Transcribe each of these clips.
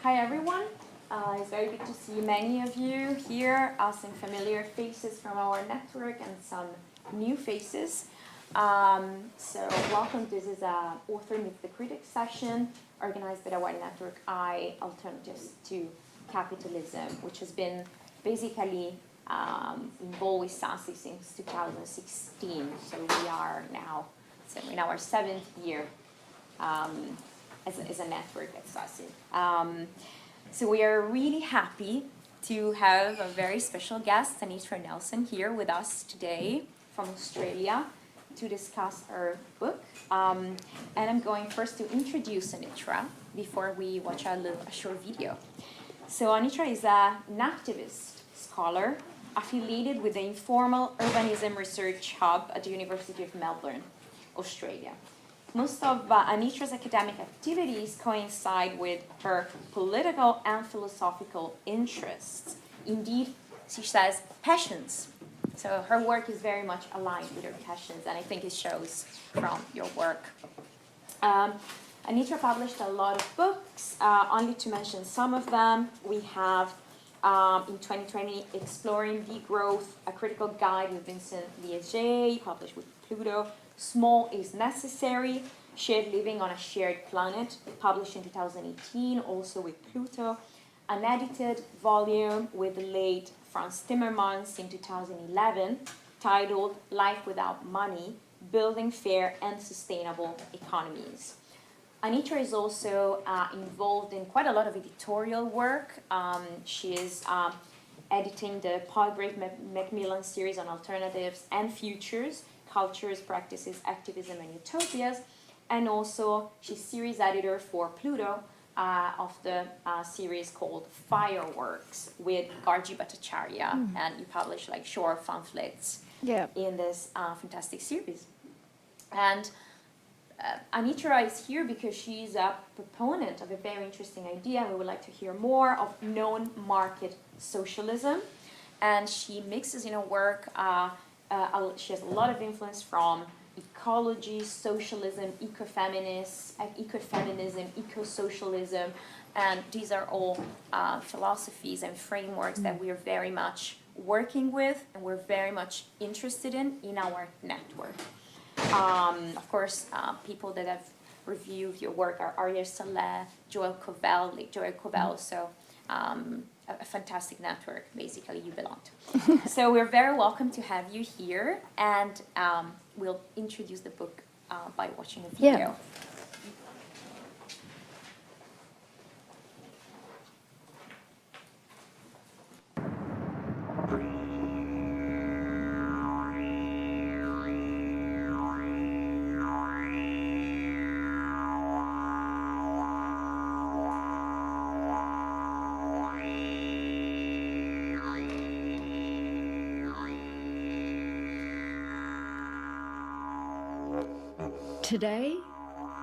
Hi everyone, it's very good to see many of you here, some familiar faces from our network and some new faces. So welcome, this is a Author Meets the Critic session organized by our network Alternatives to Capitalism, which has been basically involved with SASE since 2016. So we are now in our 7th year as a network at SASE. So we are really happy to have a very special guest, Anitra Nelson, here with us today from Australia to discuss her book. And I'm going first to introduce Anitra before we watch a short video. So Anitra is an activist scholar affiliated with the Informal Urbanism Research Hub at the University of Melbourne, Australia. Most of Anitra's academic activities coincide with her political and philosophical interests. Indeed, she says passions. So her work is very much aligned with her passions, and I think it shows from your work. Anitra published a lot of books. Only to mention some of them, we have in 2020, Exploring Degrowth, a critical guide with Vincent Liege, published with Pluto. Small is Necessary, Shared Living on a Shared Planet, published in 2018, also with Pluto. An edited volume with the late Frans Timmermans in 2011, titled Life Without Money, Building Fair and Sustainable Economies. Anitra is also involved in quite a lot of editorial work. She is editing the Palgrave Macmillan series on alternatives and futures, cultures, practices, activism, and utopias. And also, she's series editor for Pluto of the series called Fireworks with Gargi Bhattacharya. And you publish like short pamphlets in this fantastic series. And Anitra is here because she's a proponent of a very interesting idea, and we would like to hear more of non-market socialism. And she mixes in her work, she has a lot of influence from ecology, socialism, ecofeminism, ecosocialism, and these are all philosophies and frameworks that we are very much working with and we're very much interested in our network. Of course, people that have reviewed your work are Ariel Saleh, Joel Covell, so a fantastic network, basically, you belong to. So we're very welcome to have you here, and we'll introduce the book by watching a video. Yeah. Today,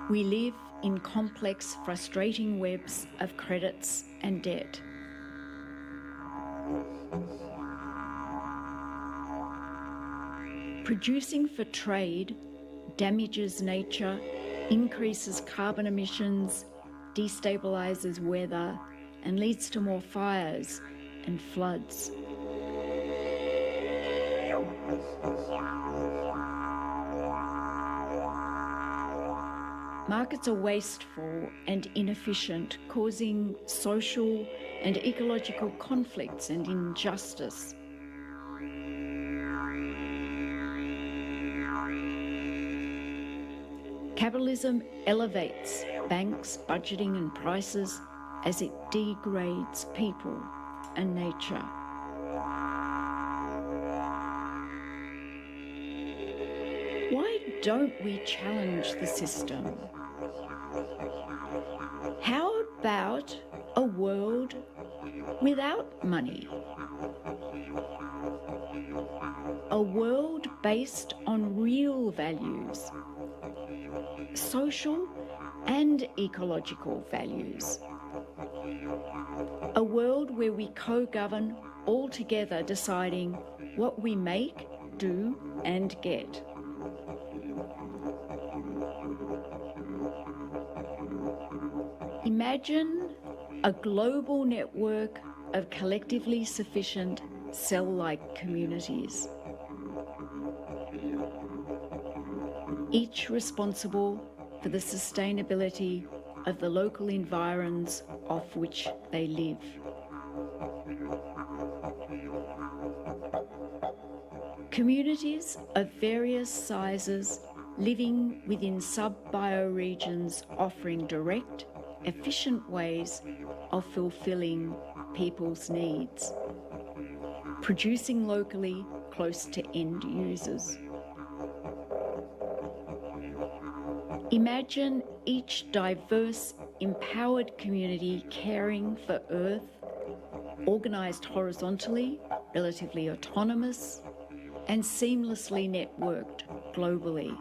we live in complex, frustrating webs of credits and debt. Producing for trade damages nature, increases carbon emissions, destabilizes weather, and leads to more fires and floods. Markets are wasteful and inefficient, causing social and ecological conflicts and injustice. Capitalism elevates banks, budgeting and prices as it degrades people and nature. Why don't we challenge the system? How about a world without money? A world based on real values, social and ecological values. A world where we co-govern all together, deciding what we make, do and get. Imagine a global network of collectively sufficient cell-like communities, each responsible for the sustainability of the local environs off which they live. Communities of various sizes living within sub-bioregions offering direct, efficient ways of fulfilling people's needs, producing locally close to end users. Imagine each diverse, empowered community caring for Earth, organised horizontally, relatively autonomous, and seamlessly networked globally.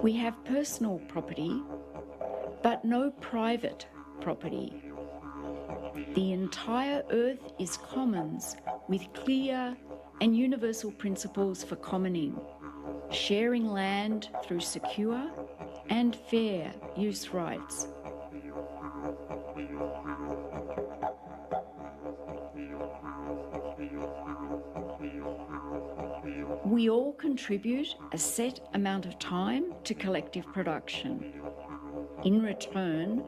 We have personal property, but no private property. The entire Earth is commons with clear and universal principles for commoning, sharing land through secure and fair use rights. We all contribute a set amount of time to collective production. In return,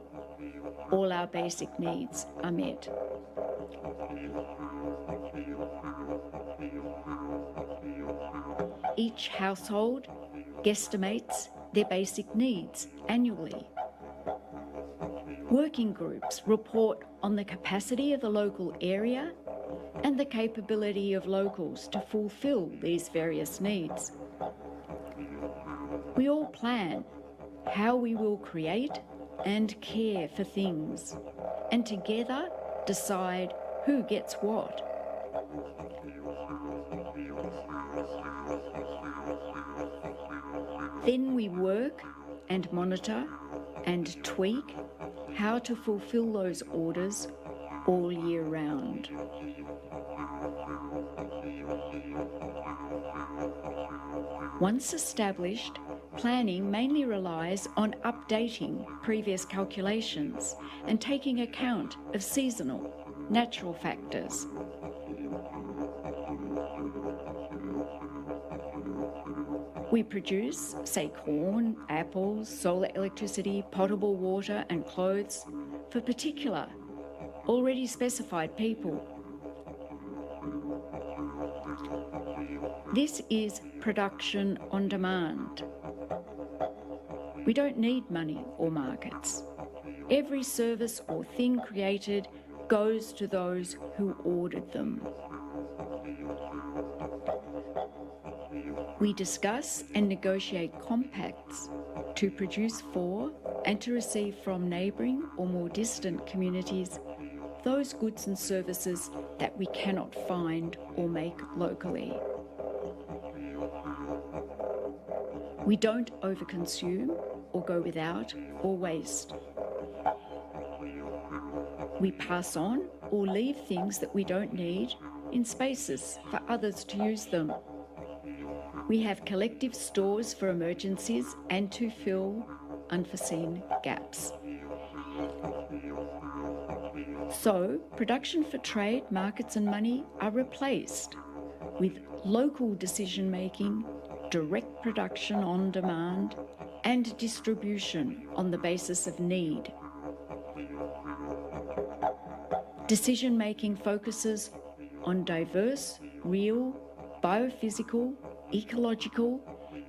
all our basic needs are met. Each household guesstimates their basic needs annually. Working groups report on the capacity of the local area and the capability of locals to fulfil these various needs. We all plan how we will create and care for things, and together decide who gets what. Then we work and monitor and tweak how to fulfill those orders all year round. Once established, planning mainly relies on updating previous calculations and taking account of seasonal, natural factors. We produce, say, corn, apples, solar electricity, potable water and clothes for particular, already specified people. This is production on demand. We don't need money or markets. Every service or thing created goes to those who ordered them. We discuss and negotiate compacts to produce for and to receive from neighbouring or more distant communities those goods and services that we cannot find or make locally. We don't overconsume or go without or waste. We pass on or leave things that we don't need in spaces for others to use them. We have collective stores for emergencies and to fill unforeseen gaps. So, production for trade, markets and money are replaced with local decision-making, direct production on demand, and distribution on the basis of need. Decision-making focuses on diverse, real, biophysical, ecological,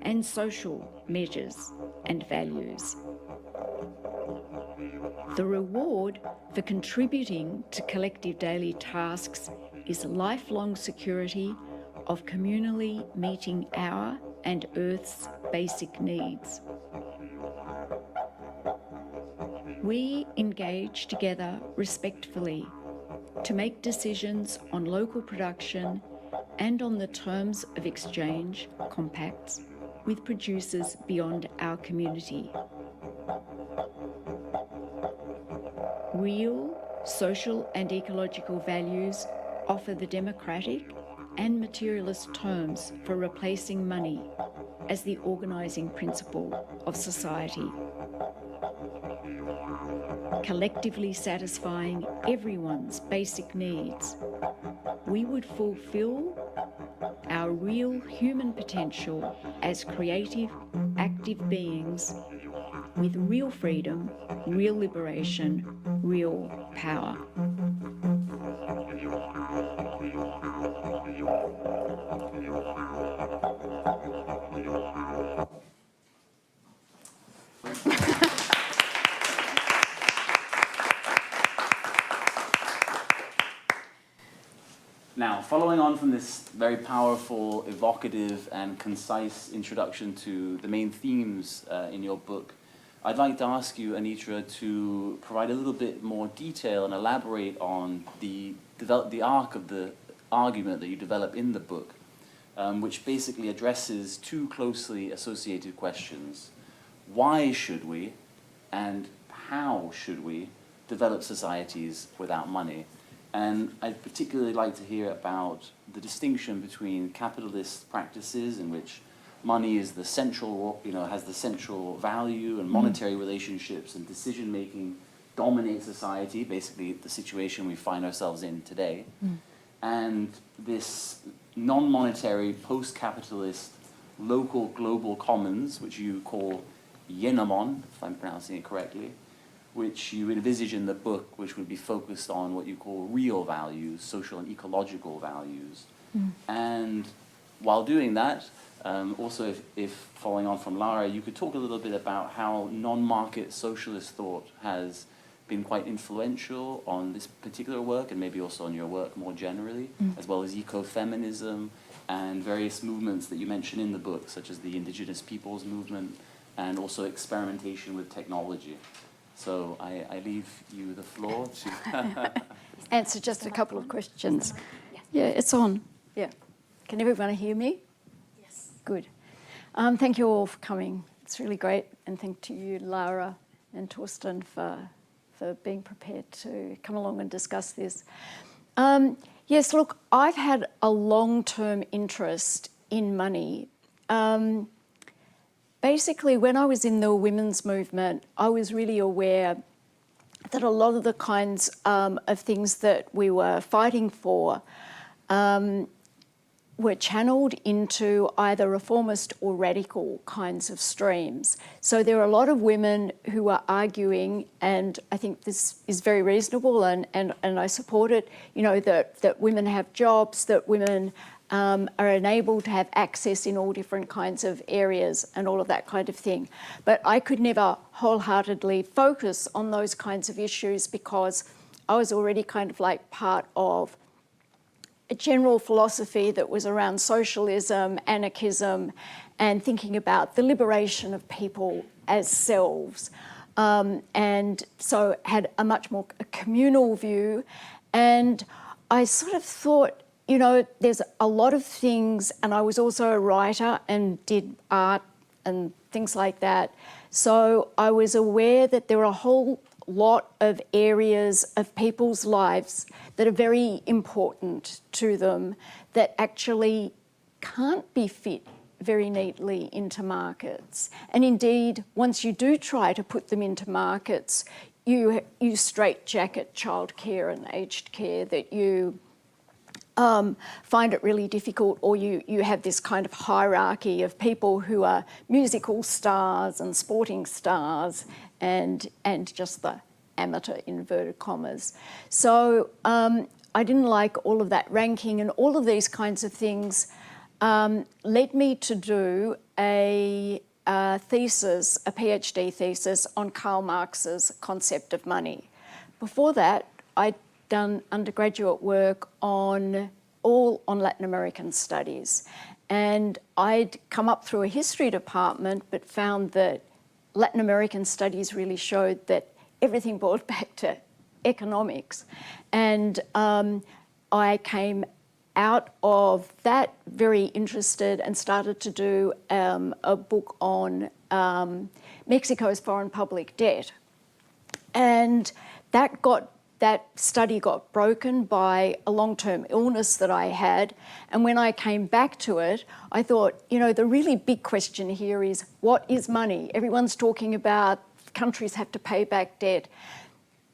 and social measures and values. The reward for contributing to collective daily tasks is lifelong security of communally meeting our and Earth's basic needs. We engage together respectfully to make decisions on local production and on the terms of exchange compacts with producers beyond our community. Real, social and ecological values offer the democratic and materialist terms for replacing money as the organising principle of society, collectively satisfying everyone's basic needs, we would fulfil our real human potential as creative, active beings with real freedom, real liberation, real power. Now, following on from this very powerful, evocative, and concise introduction to the main themes in your book, I'd like to ask you, Anitra, to provide a little bit more detail and elaborate on the arc of the argument that you develop in the book, which basically addresses two closely associated questions. Why should we, and how should we, develop societies without money? And I'd particularly like to hear about the distinction between capitalist practices in which money is the central, has the central value, and monetary relationships and decision-making dominate society, basically the situation we find ourselves in today, and this non-monetary, post-capitalist, local global commons, which you call Yenomon, if I'm pronouncing it correctly, which you envisage in the book, which would be focused on what you call real values, social and ecological values. And while doing that, also if following on from Lara, you could talk a little bit about how non-market socialist thought has been quite influential on this particular work, and maybe also on your work more generally, as well as ecofeminism and various movements that you mention in the book, such as the Indigenous peoples movement, and also experimentation with technology. So I leave you the floor to answer just a couple of questions. Yeah, it's on. Yeah. Can everyone hear me? Yes. Good. Thank you all for coming. It's really great. And thank you, Lara and Torsten, for being prepared to come along and discuss this. Yes, look, I've had a long-term interest in money. Basically, when I was in the women's movement, I was really aware that a lot of the kinds of things that we were fighting for were channeled into either reformist or radical kinds of streams. So there are a lot of women who are arguing, and I think this is very reasonable, and I support it, that women have jobs, that women are enabled to have access in all different kinds of areas and all of that kind of thing. But I could never wholeheartedly focus on those kinds of issues because I was already kind of like part of a general philosophy that was around socialism, anarchism, and thinking about the liberation of people as selves. And so had a much more communal view. And I sort of thought, there's a lot of things, and I was also a writer and did art and things like that. So I was aware that there are a whole lot of areas of people's lives that are very important to them that actually can't be fit very neatly into markets. And indeed, once you do try to put them into markets, you straitjacket childcare and aged care, that you find it really difficult, or you have this kind of hierarchy of people who are musical stars and sporting stars and just the amateur inverted commas. So I didn't like all of that ranking, and all of these kinds of things led me to do a thesis, a PhD thesis on Karl Marx's concept of money. Before that, I'd done undergraduate work on Latin American studies. And I'd come up through a history department, but found that Latin American studies really showed that everything boiled back to economics. And I came out of that very interested and started to do a book on Mexico's foreign public debt. And that got that study got broken by a long-term illness that I had. And when I came back to it, I thought, you know, the really big question here is, what is money? Everyone's talking about countries have to pay back debt.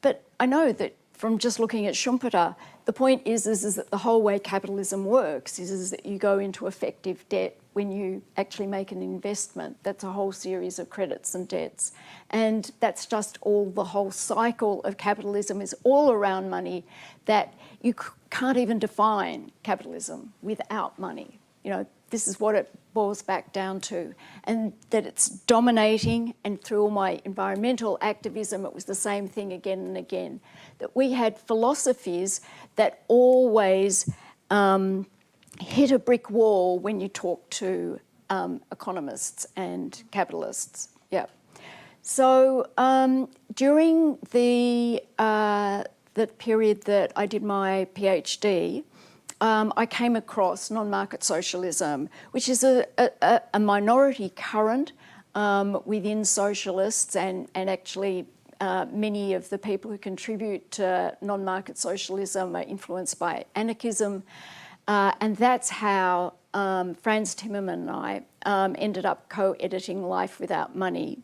But I know that from just looking at Schumpeter, the point is that the whole way capitalism works is that you go into effective debt when you actually make an investment. That's a whole series of credits and debts. And that's just all the whole cycle of capitalism is all around money, that you can't even define capitalism without money. You know, this is what it boils back down to. And that it's dominating, and through all my environmental activism, it was the same thing again and again. That we had philosophies that always hit a brick wall when you talk to economists and capitalists. Yeah. So during the period that I did my PhD, I came across non-market socialism, which is a minority current within socialists, and actually many of the people who contribute to non-market socialism are influenced by anarchism. And that's how Franz Timmerman and I ended up co-editing Life Without Money,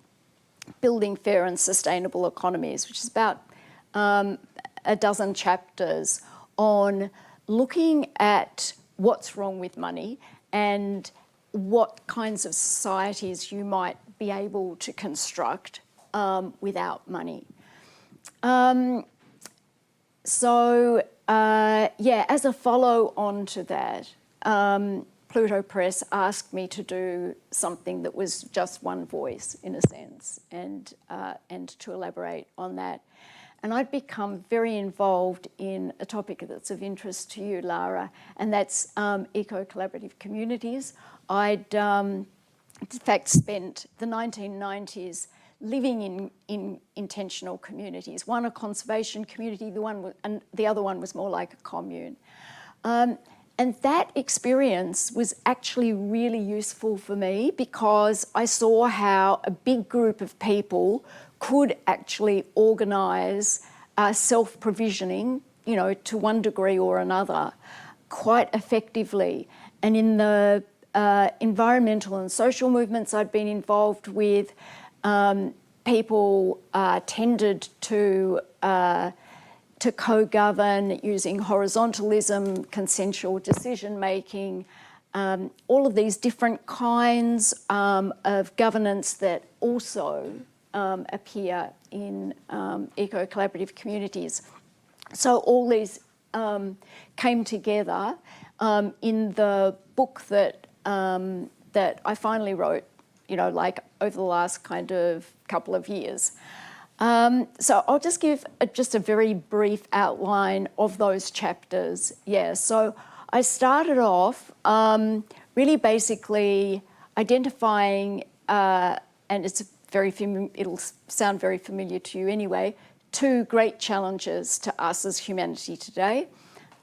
Building Fair and Sustainable Economies, which is about a dozen chapters on looking at what's wrong with money and what kinds of societies you might be able to construct without money. As a follow-on to that, Pluto Press asked me to do something that was just one voice, in a sense, and to elaborate on that. And I'd become very involved in a topic that's of interest to you, Lara, and that's eco-collaborative communities. I'd, in fact, spent the 1990s living in intentional communities. One a conservation community, the other one was more like a commune. And that experience was actually really useful for me, because I saw how a big group of people could actually organise self-provisioning, you know, to one degree or another, quite effectively. And in the environmental and social movements I'd been involved with, people tended to co-govern using horizontalism, consensual decision-making, all of these different kinds of governance that also appear in eco-collaborative communities. So all these came together in the book that I finally wrote, you know, like over the last kind of couple of years. So I'll just give just a very brief outline of those chapters. Yeah, so I started off really basically identifying, and it'll sound very familiar to you anyway, two great challenges to us as humanity today.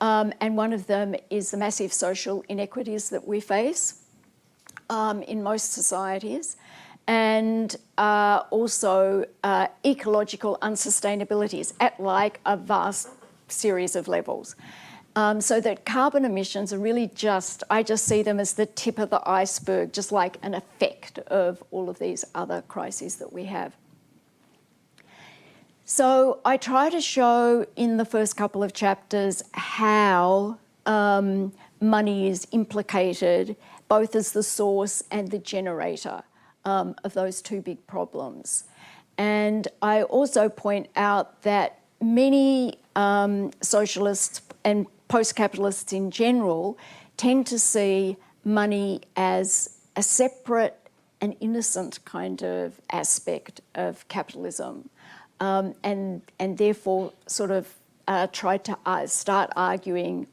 And one of them is the massive social inequities that we face in most societies, and also ecological unsustainabilities at like a vast series of levels. So that carbon emissions are really I just see them as the tip of the iceberg, just like an effect of all of these other crises that we have. So I try to show in the first couple of chapters how money is implicated both as the source and the generator of those two big problems. And I also point out that many socialists and post-capitalists in general tend to see money as a separate and innocent kind of aspect of capitalism, and therefore sort of try to start arguing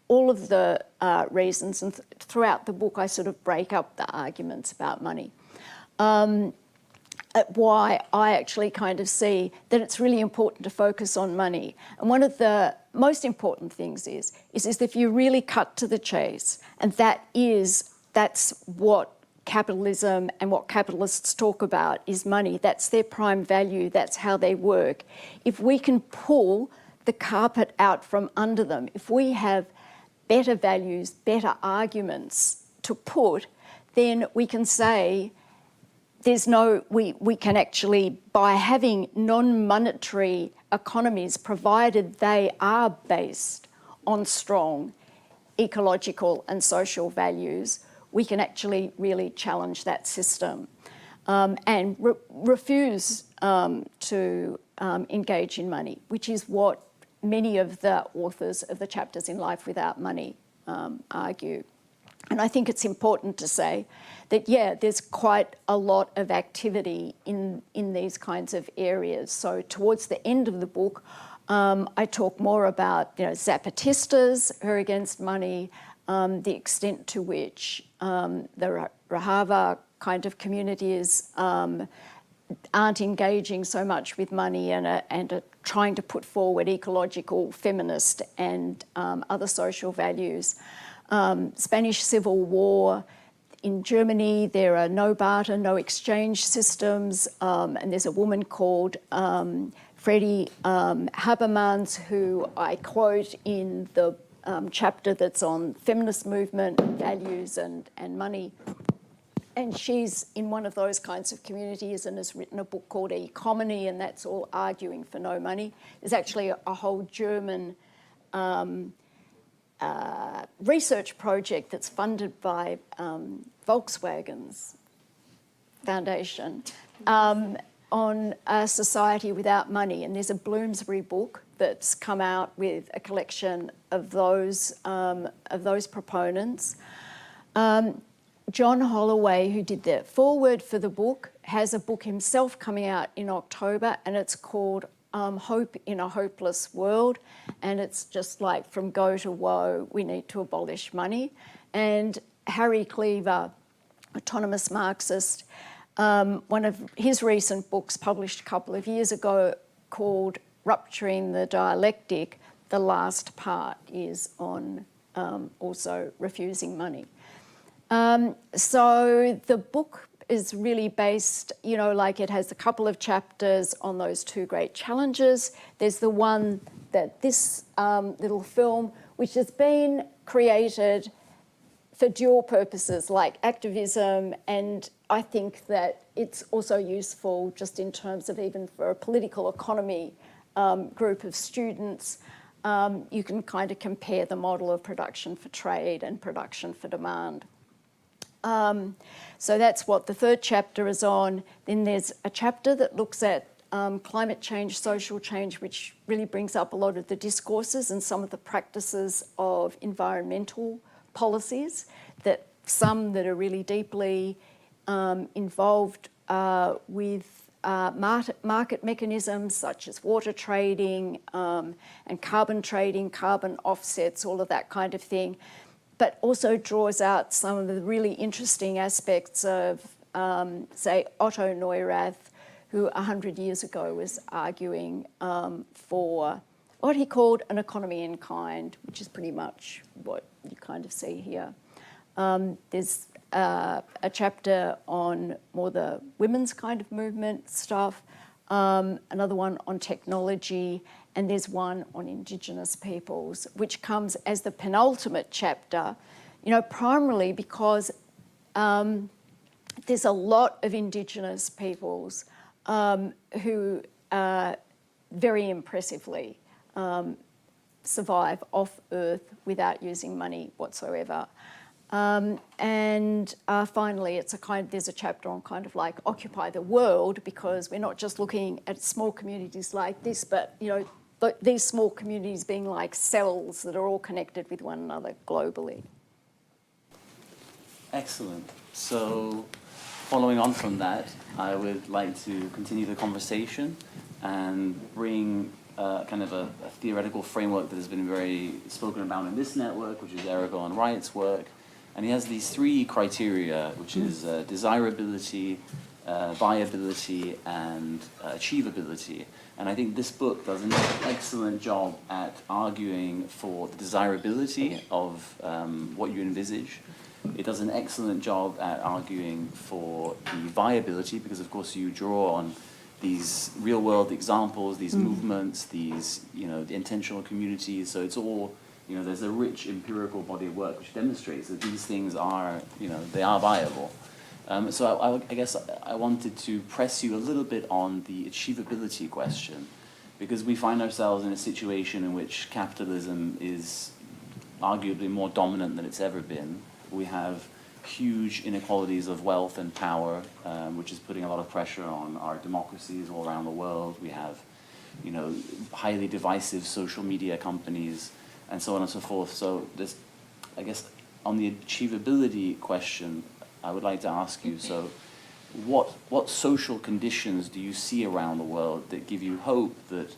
all of the reasons, and throughout the book I sort of break up the arguments about money. Why I actually kind of see that it's really important to focus on money. And one of the most important things is if you really cut to the chase, and that's what capitalism and what capitalists talk about is money. That's their prime value, that's how they work. If we can pull the carpet out from under them. If we have better values, better arguments to put, then we can say we can actually, by having non-monetary economies, provided they are based on strong ecological and social values, we can actually really challenge that system and refuse to engage in money, which is what many of the authors of the chapters in Life Without Money argue. And I think it's important to say that, yeah, there's quite a lot of activity in these kinds of areas. So towards the end of the book, I talk more about, Zapatistas who are against money, the extent to which the Rajava kind of communities aren't engaging so much with money and are trying to put forward ecological, feminist and other social values. Spanish Civil War. In Germany, there are no barter, no exchange systems, and there's a woman called Freddie Habermas, who I quote in the chapter that's on feminist movement, values and money. And she's in one of those kinds of communities and has written a book called Economy, and that's all arguing for no money. There's actually a whole German research project that's funded by Volkswagen's foundation on a society without money. And there's a Bloomsbury book that's come out with a collection of those proponents. John Holloway, who did the foreword for the book, has a book himself coming out in October, and it's called Hope in a Hopeless World. And it's just like from go to woe, we need to abolish money. And Harry Cleaver, autonomous Marxist, one of his recent books published a couple of years ago called Rupturing the Dialectic, the last part is on also refusing money. So the book is really based, it has a couple of chapters on those two great challenges. There's the one that this little film, which has been created for dual purposes like activism, and I think that it's also useful just in terms of even for a political economy group of students. You can kind of compare the model of production for trade and production for demand. So that's what the third chapter is on. Then there's a chapter that looks at climate change, social change, which really brings up a lot of the discourses and some of the practices of environmental policies, that some that are really deeply involved with market mechanisms such as water trading and carbon trading, carbon offsets, all of that kind of thing, but also draws out some of the really interesting aspects of, say, Otto Neurath, who 100 years ago was arguing for what he called an economy in kind, which is pretty much what you kind of see here. There's a chapter on more the women's kind of movement stuff, another one on technology, and there's one on Indigenous peoples, which comes as the penultimate chapter, primarily because there's a lot of Indigenous peoples who very impressively survive off Earth without using money whatsoever. And finally, there's a chapter on kind of like Occupy the World, because we're not just looking at small communities like this, but these small communities being like cells that are all connected with one another globally. Excellent. So, following on from that, I would like to continue the conversation and bring kind of a theoretical framework that has been very spoken about in this network, which is Eragon Wright's work. And he has these three criteria, which is desirability, viability, and achievability. And I think this book does an excellent job at arguing for the desirability of what you envisage. It does an excellent job at arguing for the viability, because of course you draw on these real-world examples, these movements, these, you know, the intentional communities. So it's all, you know, there's a rich empirical body of work which demonstrates that these things are, you know, they are viable. So I guess I wanted to press you a little bit on the achievability question, because we find ourselves in a situation in which capitalism is arguably more dominant than it's ever been. We have huge inequalities of wealth and power, which is putting a lot of pressure on our democracies all around the world. We have, you know, highly divisive social media companies, and so on and so forth. So this, I guess, on the achievability question, I would like to ask you, so what social conditions do you see around the world that give you hope that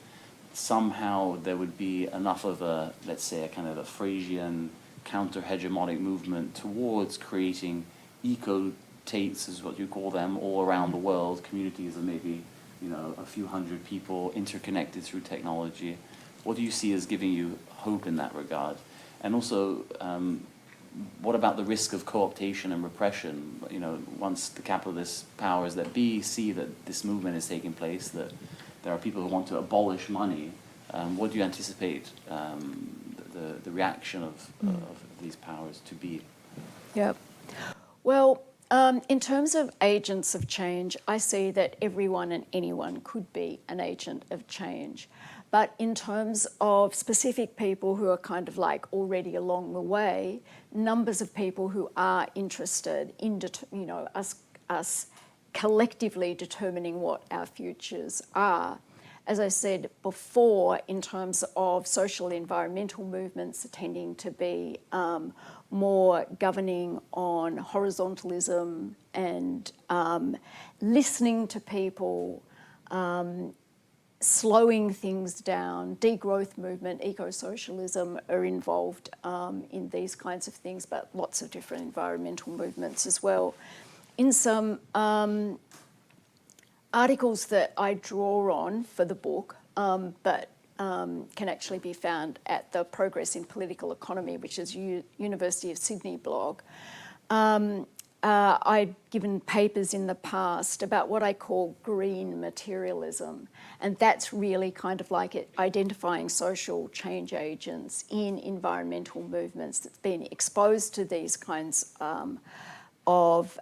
somehow there would be enough of a, let's say, a kind of a Freudian counter-hegemonic movement towards creating eco-tates, is what you call them, all around the world, communities of maybe, you know, a few hundred people interconnected through technology? What do you see as giving you hope in that regard? And also, what about the risk of co-optation and repression? You know, once the capitalist powers that be see that this movement is taking place, that there are people who want to abolish money, what do you anticipate the reaction of these powers to be? Yeah. Well, in terms of agents of change, I see that everyone and anyone could be an agent of change. But in terms of specific people who are kind of like already along the way, numbers of people who are interested in, you know, us collectively determining what our futures are. As I said before, in terms of social environmental movements tending to be more governing on horizontalism and listening to people, slowing things down, degrowth movement, ecosocialism are involved in these kinds of things, but lots of different environmental movements as well. In some articles that I draw on for the book, but can actually be found at the Progress in Political Economy, which is University of Sydney blog. I've given papers in the past about what I call green materialism, and that's really kind of like identifying social change agents in environmental movements that's been exposed to these kinds of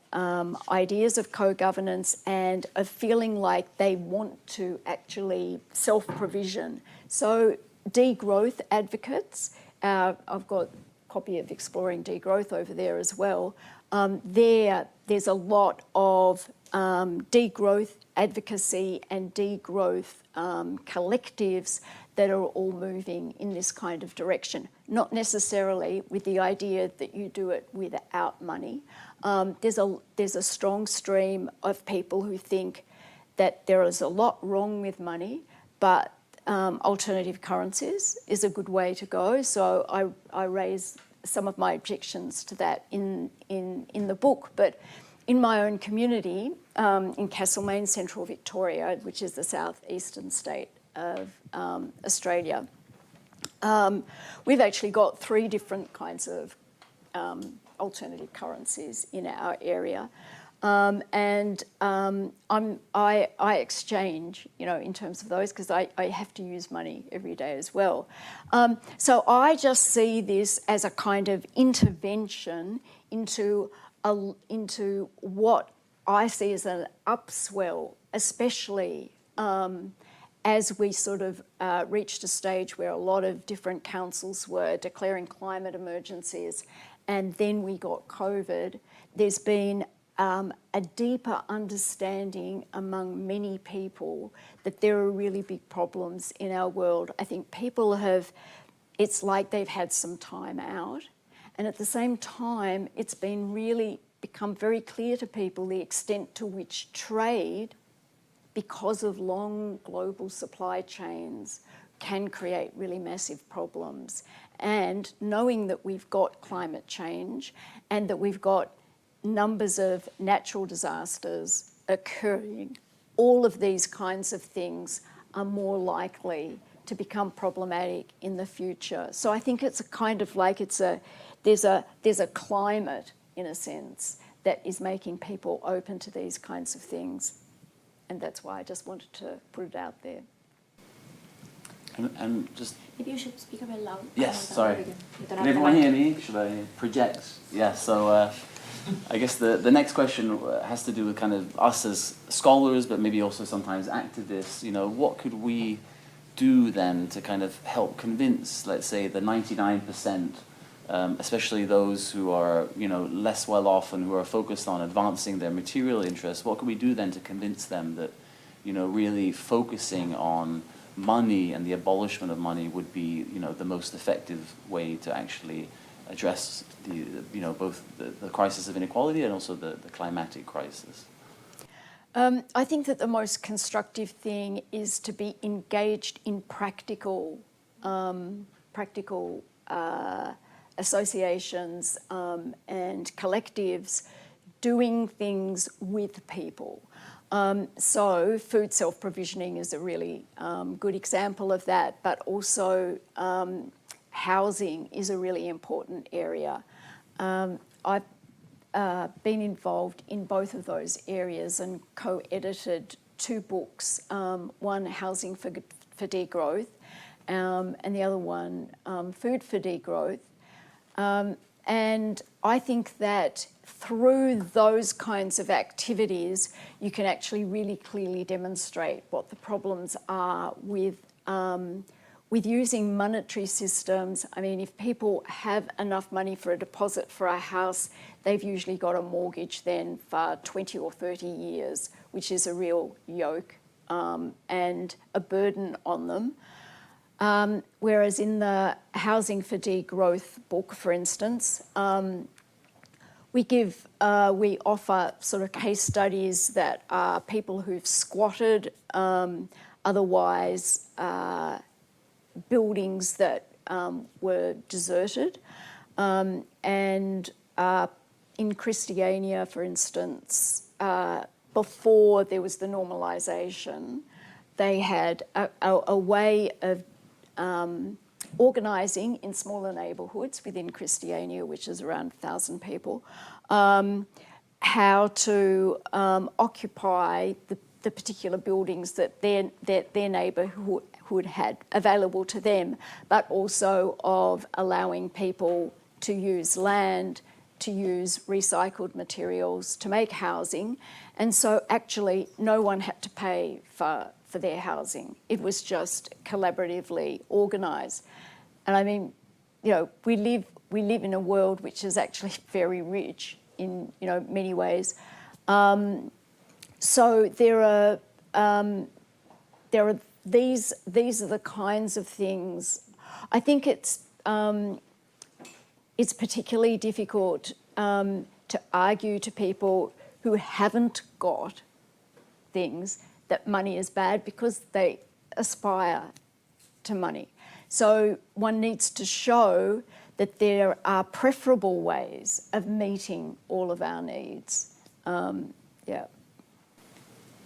ideas of co-governance and of feeling like they want to actually self-provision. So degrowth advocates, I've got a copy of Exploring Degrowth over there as well. There's a lot of degrowth advocacy and degrowth collectives that are all moving in this kind of direction, not necessarily with the idea that you do it without money. There's a strong stream of people who think that there is a lot wrong with money, but alternative currencies is a good way to go. So I raise some of my objections to that in the book. But in my own community, in Castlemaine, Central Victoria, which is the southeastern state of Australia, we've actually got 3 different kinds of alternative currencies in our area. I exchange, you know, in terms of those, because I have to use money every day as well. So I just see this as a kind of intervention into what I see as an upswell, especially as we sort of reached a stage where a lot of different councils were declaring climate emergencies, and then we got COVID. There's been a deeper understanding among many people that there are really big problems in our world. I think people it's like they've had some time out, and at the same time, it's been really become very clear to people the extent to which trade, because of long global supply chains, can create really massive problems. And knowing that we've got climate change and that we've got numbers of natural disasters occurring, all of these kinds of things are more likely to become problematic in the future. So I think it's a kind of like there's a climate, in a sense, that is making people open to these kinds of things. that's why I just wanted to put it out there. And just... Maybe you should speak a bit loud. Yes, sorry. Can everyone hear me? Should I project? Yeah, so I guess the next question has to do with kind of us as scholars, but maybe also sometimes activists. You know, what could we do then to kind of help convince, let's say, the 99%, especially those who are, you know, less well off and who are focused on advancing their material interests? What could we do then to convince them that, you know, really focusing on money and the abolishment of money would be, you know, the most effective way to actually address the, you know, both the crisis of inequality and also the climatic crisis? I think that the most constructive thing is to be engaged in practical associations and collectives doing things with people. So food self-provisioning is a really good example of that, but also housing is a really important area. I've been involved in both of those areas and co-edited 2 books, one Housing for Degrowth and the other one Food for Degrowth. And I think that through those kinds of activities, you can actually really clearly demonstrate what the problems are with using monetary systems. I mean, if people have enough money for a deposit for a house, they've usually got a mortgage then for 20 or 30 years, which is a real yoke and a burden on them. Whereas in the Housing for Degrowth book, for instance, we offer sort of case studies that are people who've squatted, otherwise buildings that were deserted, and in Christiania, for instance, before there was the normalisation, they had a way of organising in smaller neighbourhoods within Christiania, which is around 1,000 people, how to occupy the particular buildings that their neighbourhood had available to them, but also of allowing people to use land, to use recycled materials to make housing. And so actually no one had to pay for their housing. It was just collaboratively organised. And I mean, you know, we live in a world which is actually very rich in, you know, many ways. So there are these are the kinds of things. I think it's particularly difficult to argue to people who haven't got things that money is bad because they aspire to money. So one needs to show that there are preferable ways of meeting all of our needs. Yeah.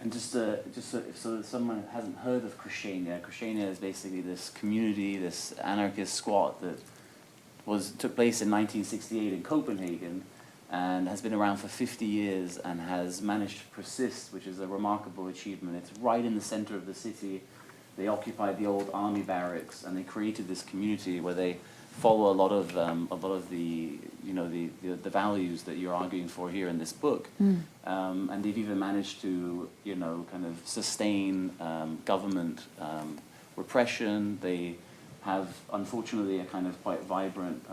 And just so that someone hasn't heard of Christiania is basically this community, this anarchist squat that took place in 1968 in Copenhagen and has been around for 50 years and has managed to persist, which is a remarkable achievement. It's right in the center of the city. They occupied the old army barracks and they created this community where they follow a lot of the, you know, the values that you're arguing for here in this book. And they've even managed to, you know, kind of sustain government repression. They have, unfortunately, a kind of quite vibrant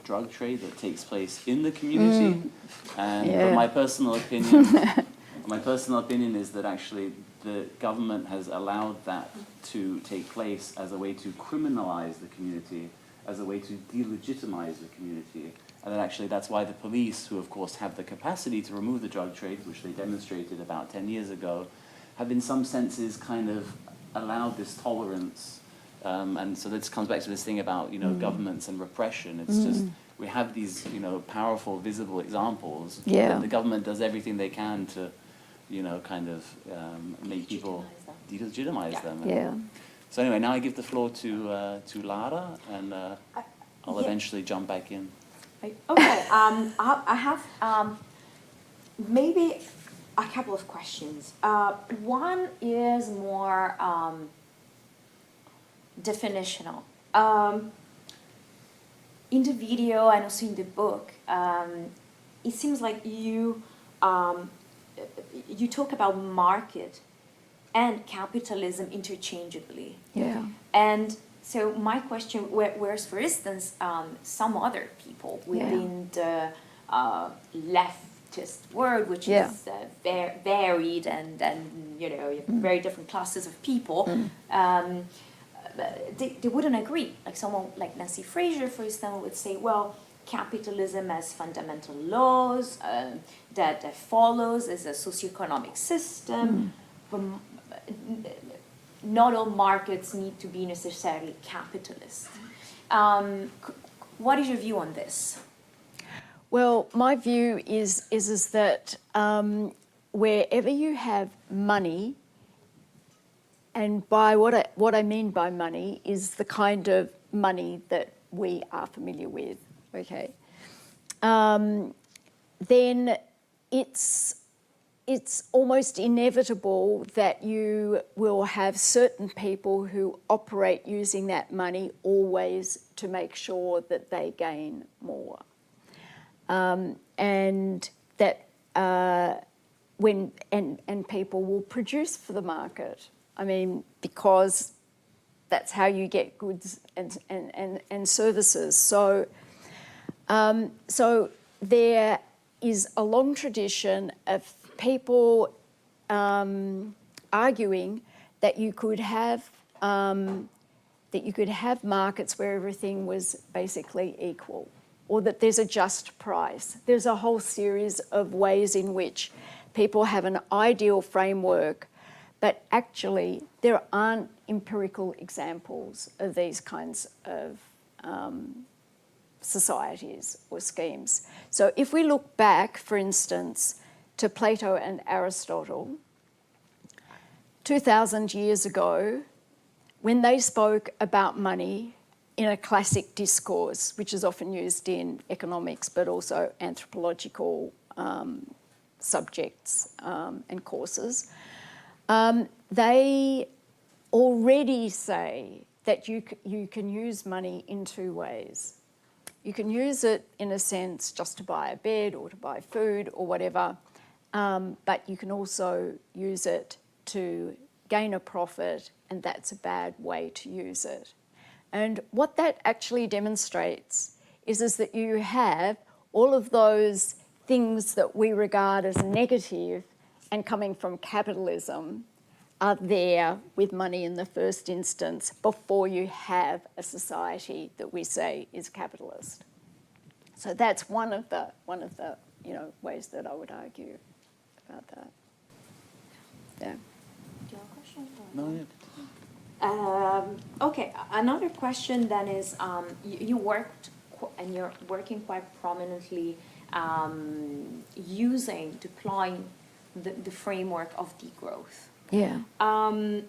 drug trade that takes place in the community. But my personal opinion is that actually the government has allowed that to take place as a way to criminalize the community, as a way to delegitimize the community. And then actually that's why the police, who of course have the capacity to remove the drug trade, which they demonstrated about 10 years ago, have in some senses kind of allowed this tolerance. And so this comes back to this thing about, you know, governments and repression. It's just, we have these, you know, powerful, visible examples. And the government does everything they can to, you know, kind of make people delegitimize them. So anyway, now I give the floor to Lara, and I'll eventually jump back in. Okay. I have maybe a couple of questions. One is more definitional. In the video and also in the book, it seems like you talk about market and capitalism interchangeably. Yeah. And so my question, whereas for instance, some other people within the leftist world, which is varied and you know, you have very different classes of people, they wouldn't agree. Like someone like Nancy Fraser, for example, would say, well, capitalism has fundamental laws that follows as a socio-economic system. But not all markets need to be necessarily capitalist. What is your view on this? Well, my view is that wherever you have money, and by what I mean by money is the kind of money that we are familiar with, okay, then it's almost inevitable that you will have certain people who operate using that money always to make sure that they gain more. And that and people will produce for the market. I mean, because that's how you get goods and services. So there is a long tradition of people arguing that you could have markets where everything was basically equal, or that there's a just price. There's a whole series of ways in which people have an ideal framework, but actually there aren't empirical examples of these kinds of societies or schemes. So if we look back, for instance, to Plato and Aristotle, 2,000 years ago, when they spoke about money in a classic discourse, which is often used in economics, but also anthropological subjects and courses, they already say that you can use money in two ways. You can use it, in a sense, just to buy a bed or to buy food or whatever, but you can also use it to gain a profit, and that's a bad way to use it. And what that actually demonstrates is that you have all of those things that we regard as negative and coming from capitalism are there with money in the first instance before you have a society that we say is capitalist. So that's one of the ways that I would argue about that. Yeah. Do you have a question? No, yeah. Okay, another question then is, you worked and you're working quite prominently deploying the framework of degrowth. Yeah. And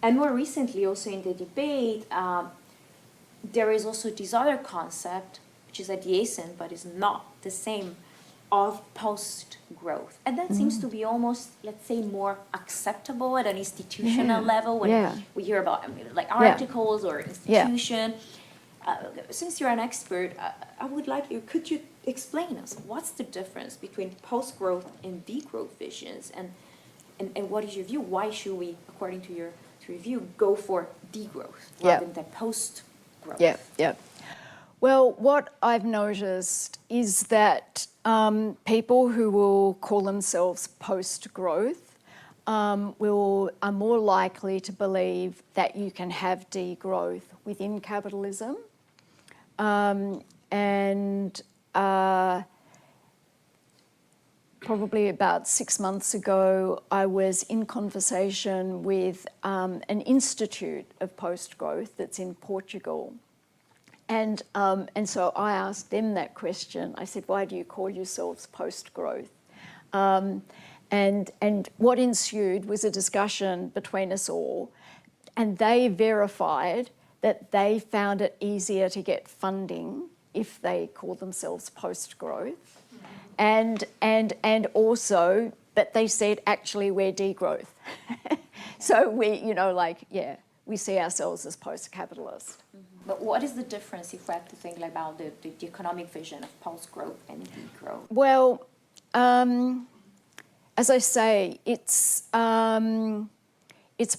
more recently, also in the debate, there is also this other concept, which is adjacent but is not the same, of post-growth. And that seems to be almost, let's say, more acceptable at an institutional level when we hear about like articles or institution. Since you're an expert, I would like you, could you explain us what's the difference between post-growth and degrowth visions, and what is your view? Why should we, according to your view, go for degrowth rather than post-growth? Yeah. Well, what I've noticed is that people who will call themselves post-growth are more likely to believe that you can have degrowth within capitalism. Probably about 6 months ago, I was in conversation with an institute of post-growth that's in Portugal. And so I asked them that question. I said, why do you call yourselves post-growth? And what ensued was a discussion between us all, and they verified that they found it easier to get funding if they call themselves post-growth. And also, but they said actually we're degrowth. So we see ourselves as post-capitalist. But what is the difference if we have to think about the economic vision of post-growth and degrowth? Well, as I say, it's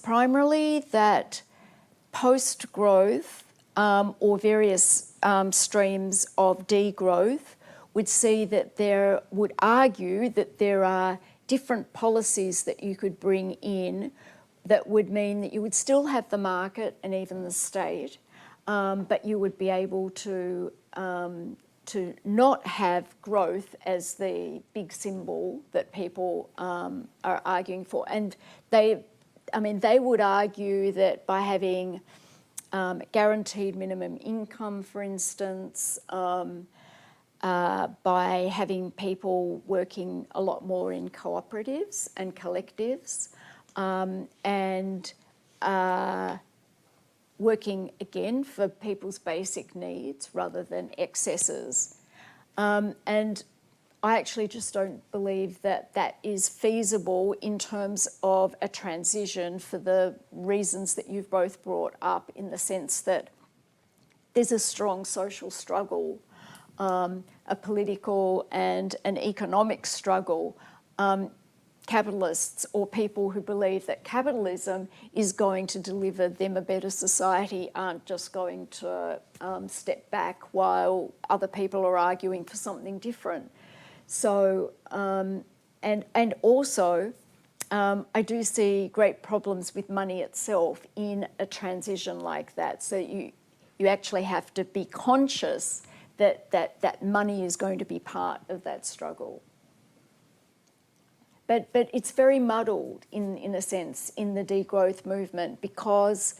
primarily that post-growth or various streams of degrowth would argue that there are different policies that you could bring in that would mean that you would still have the market and even the state, but you would be able to not have growth as the big symbol that people are arguing for. And they would argue that by having guaranteed minimum income, for instance, by having people working a lot more in cooperatives and collectives, and working again for people's basic needs rather than excesses. And I actually just don't believe that that is feasible in terms of a transition for the reasons that you've both brought up, in the sense that there's a strong social struggle, a political and an economic struggle. Capitalists or people who believe that capitalism is going to deliver them a better society aren't just going to step back while other people are arguing for something different. So, and also, I do see great problems with money itself in a transition like that. So you actually have to be conscious that money is going to be part of that struggle. But it's very muddled in a sense in the degrowth movement, because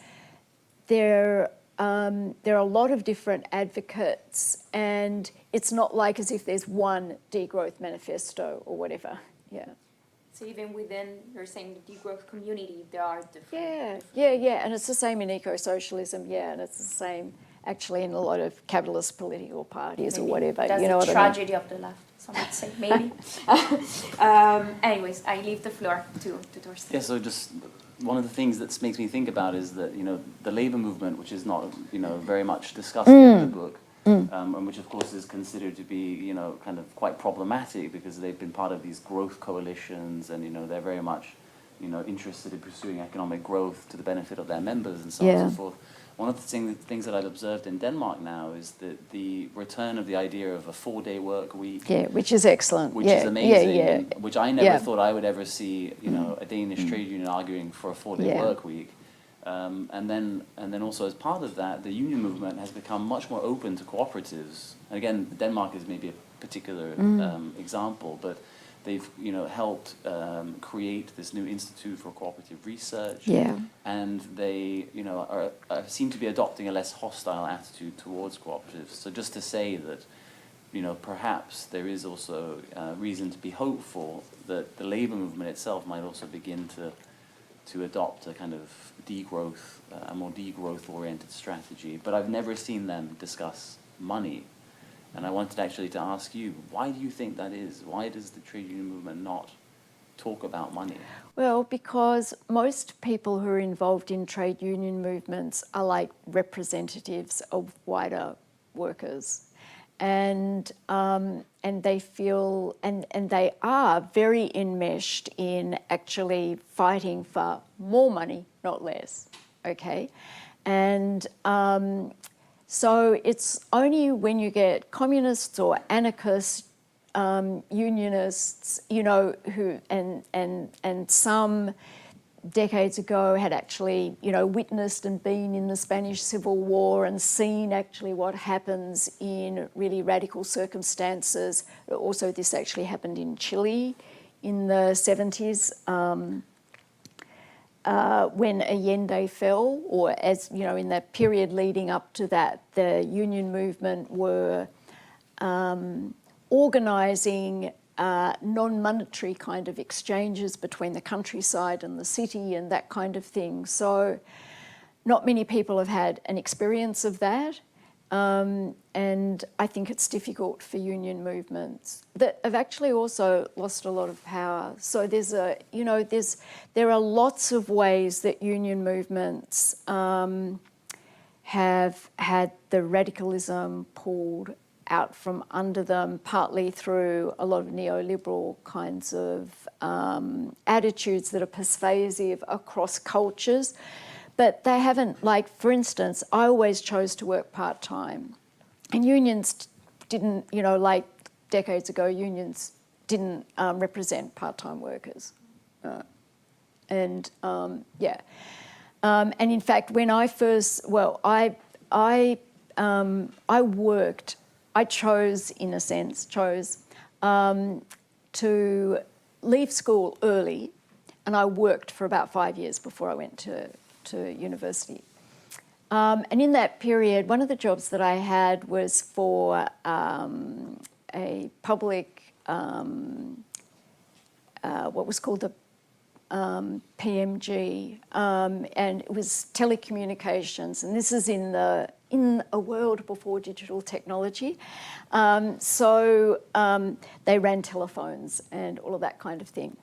there are a lot of different advocates, and it's not like as if there's one degrowth manifesto or whatever. Yeah. So even within, you're saying, the degrowth community, there are different... Yeah, and it's the same in ecosocialism, and it's the same actually in a lot of capitalist political parties. Maybe. Or whatever. That's you know the what tragedy I mean? of the left. Some would say, maybe. Anyways, I leave the floor to Torsten. Yeah, so just one of the things that makes me think about is that, the labor movement, which is not, very much discussed in the book, and which of course is considered to be, kind of quite problematic because they've been part of these growth coalitions, and, they're very much, interested in pursuing economic growth to the benefit of their members and so on and so forth. One of the things that I've observed in Denmark now is that the return of the idea of a 4-day work week. Yeah, which is excellent. Which is amazing, and which I never thought I would ever see, a Danish trade union arguing for a 4-day work week. And then also as part of that, the union movement has become much more open to cooperatives. And again, Denmark is maybe a particular example, but they've helped create this new Institute for Cooperative Research, and they seem to be adopting a less hostile attitude towards cooperatives. So just to say that perhaps there is also reason to be hopeful that the labour movement itself might also begin to adopt a kind of degrowth, a more degrowth-oriented strategy. But I've never seen them discuss money. And I wanted actually to ask you, why do you think that is? Why does the trade union movement not talk about money? Well, because most people who are involved in trade union movements are like representatives of wider workers. And they feel, and they are very enmeshed in actually fighting for more money, not less, okay? And so it's only when you get communists or anarchists, unionists, who and some decades ago had actually, witnessed and been in the Spanish Civil War and seen actually what happens in really radical circumstances. Also, this actually happened in Chile in the 70s. When Allende fell, or as in the period leading up to that, the union movement were organising non-monetary kind of exchanges between the countryside and the city and that kind of thing. So not many people have had an experience of that, And I think it's difficult for union movements that have actually also lost a lot of power. So there are lots of ways that union movements have had the radicalism pulled out from under them, partly through a lot of neoliberal kinds of attitudes that are pervasive across cultures. But they haven't, like, for instance, I always chose to work part-time. And unions didn't, like decades ago, unions didn't represent part-time workers. And in fact, when I first, I chose to leave school early, and I worked for about 5 years before I went to university. And in that period, one of the jobs that I had was for a public, what was called the PMG, and it was telecommunications, and this is in a world before digital technology. So they ran telephones and all of that kind of thing.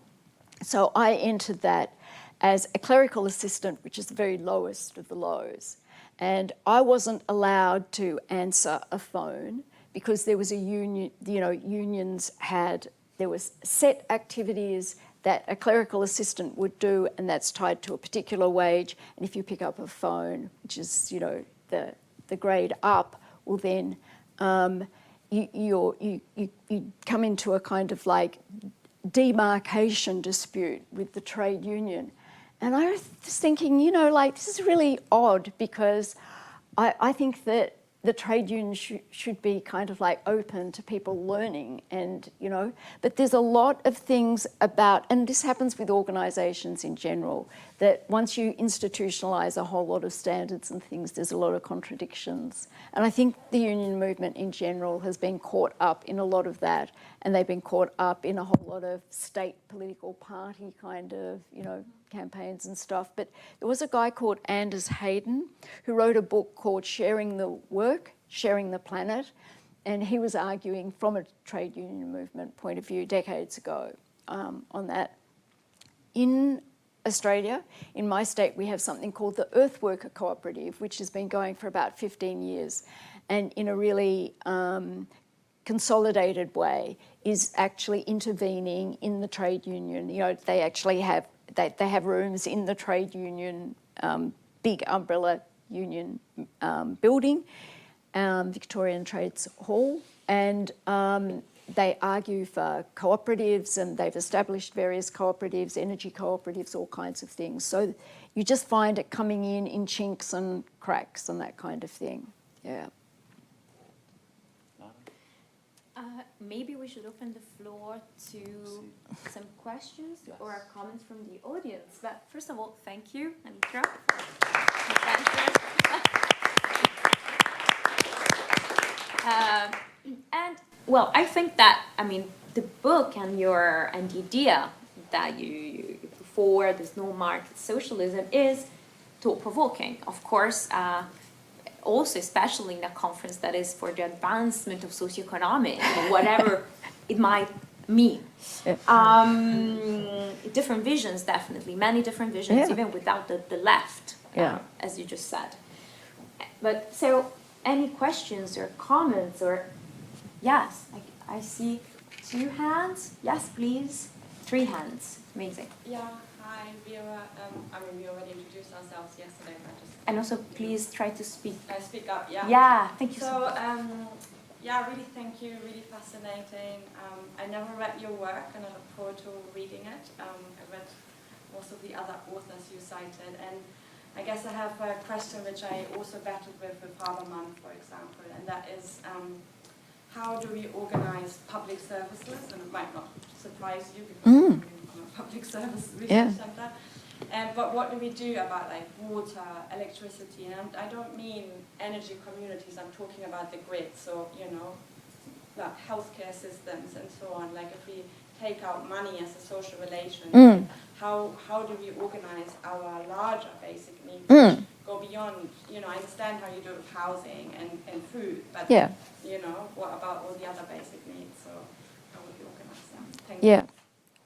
So I entered that as a clerical assistant, which is the very lowest of the lows. And I wasn't allowed to answer a phone because there was a union, there was set activities that a clerical assistant would do, and that's tied to a particular wage. And if you pick up a phone, which is, the grade up, well then you come into a kind of like demarcation dispute with the trade union. And I was thinking, this is really odd, because I think that the trade union should be kind of like open to people learning, and, but there's a lot of things about, and this happens with organisations in general, that once you institutionalise a whole lot of standards and things, there's a lot of contradictions. And I think the union movement in general has been caught up in a lot of that, and they've been caught up in a whole lot of state political party kind of, campaigns and stuff. But there was a guy called Anders Hayden who wrote a book called Sharing the Work, Sharing the Planet, and he was arguing from a trade union movement point of view decades ago on that. In Australia, in my state, we have something called the Earth Worker Cooperative, which has been going for about 15 years, and in a really consolidated way is actually intervening in the trade union. They actually have they have rooms in the trade union, big umbrella union building, Victorian Trades Hall, and they argue for cooperatives, and they've established various cooperatives, energy cooperatives, all kinds of things. So you just find it coming in chinks and cracks and that kind of thing. Yeah. Maybe we should open the floor to some questions or comments from the audience. But first of all, thank you, Anitra, for the I think that, the book and the idea that you put forward, this no market socialism, is thought-provoking. Of course, also especially in a conference that is for the advancement of socio-economics, or whatever it might mean. Different visions, definitely, many different visions, even without the left, as you just said. But so, any questions or comments, or yes, I see 2 hands. Yes, please. 3 hands. Amazing. Yeah. Hi, Vera. We already introduced ourselves yesterday. And also, please try to speak. Speak up, yeah. Yeah, thank you so much. Really thank you, really fascinating. I never read your work, and I look forward to reading it. I read most of the other authors you cited, and I guess I have a question which I also battled with Habermas, for example, and that is, how do we organize public services? And it might not surprise you, because I'm a public service research center. But what do we do about water, electricity? And I don't mean energy communities, I'm talking about the grid. So, healthcare systems and so on. Like if we take out money as a social relation, how do we organize our larger basic needs, which go beyond, you know, I understand how you do it with housing and food, but, Yeah. you know, what about all the other basic needs? So how would you organize them? Thank you. Yeah,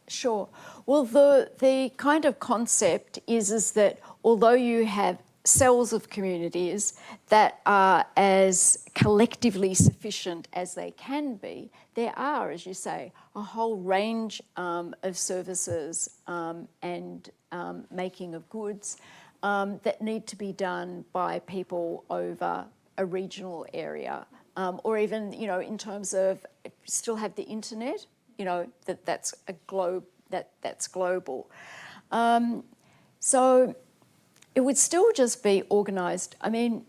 sure. Well, the kind of concept is that although you have cells of communities that are as collectively sufficient as they can be, there are, as you say, a whole range of services and making of goods that need to be done by people over a regional area, or even, you know, in terms of still have the internet, you know, that's a globe, that's global. So it would still just be organised. I mean,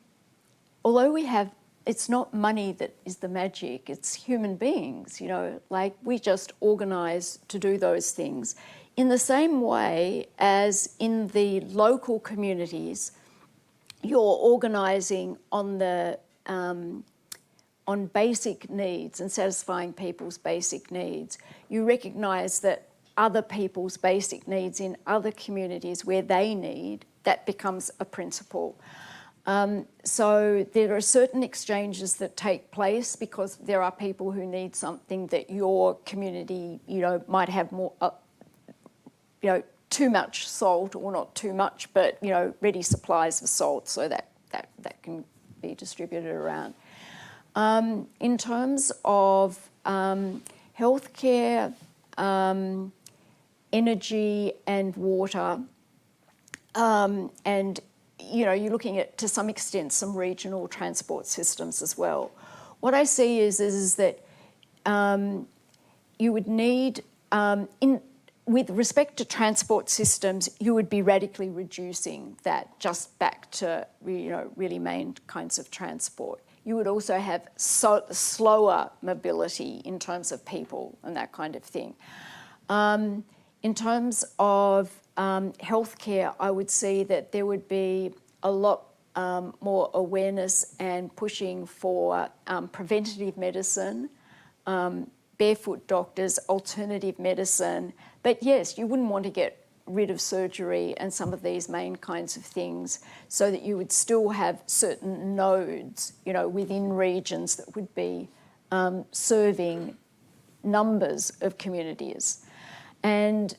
although we have, it's not money that is the magic, it's human beings, you know, like we just organise to do those things. In the same way as in the local communities, you're organising on the on basic needs and satisfying people's basic needs. You recognise that other people's basic needs in other communities where they need, that becomes a principle. So there are certain exchanges that take place because there are people who need something that your community, you know, might have more, you know, too much salt, or not too much, but, you know, ready supplies of salt, so that can be distributed around. In terms of healthcare, energy and water, and, you know, you're looking at, to some extent, some regional transport systems as well. What I see is that you would need, with respect to transport systems, you would be radically reducing that just back to, you know, really main kinds of transport. You would also have slower mobility in terms of people and that kind of thing. In terms of healthcare, I would see that there would be a lot more awareness and pushing for preventative medicine, barefoot doctors, alternative medicine. But yes, you wouldn't want to get rid of surgery and some of these main kinds of things, so that you would still have certain nodes, you know, within regions that would be serving numbers of communities. And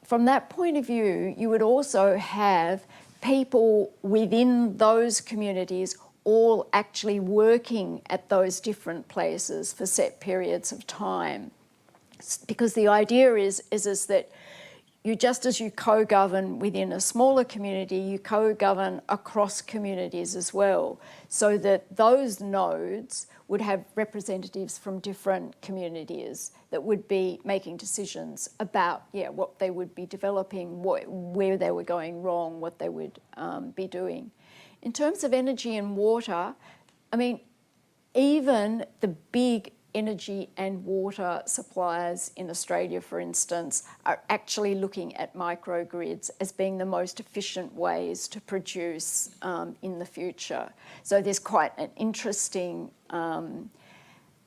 from that point of view, you would also have people within those communities all actually working at those different places for set periods of time. Because the idea is that you, just as you co-govern within a smaller community, you co-govern across communities as well, so that those nodes would have representatives from different communities that would be making decisions about, yeah, what they would be developing, where they were going wrong, what they would be doing. In terms of energy and water, I mean, even the big energy and water suppliers in Australia, for instance, are actually looking at microgrids as being the most efficient ways to produce in the future. So there's quite an interesting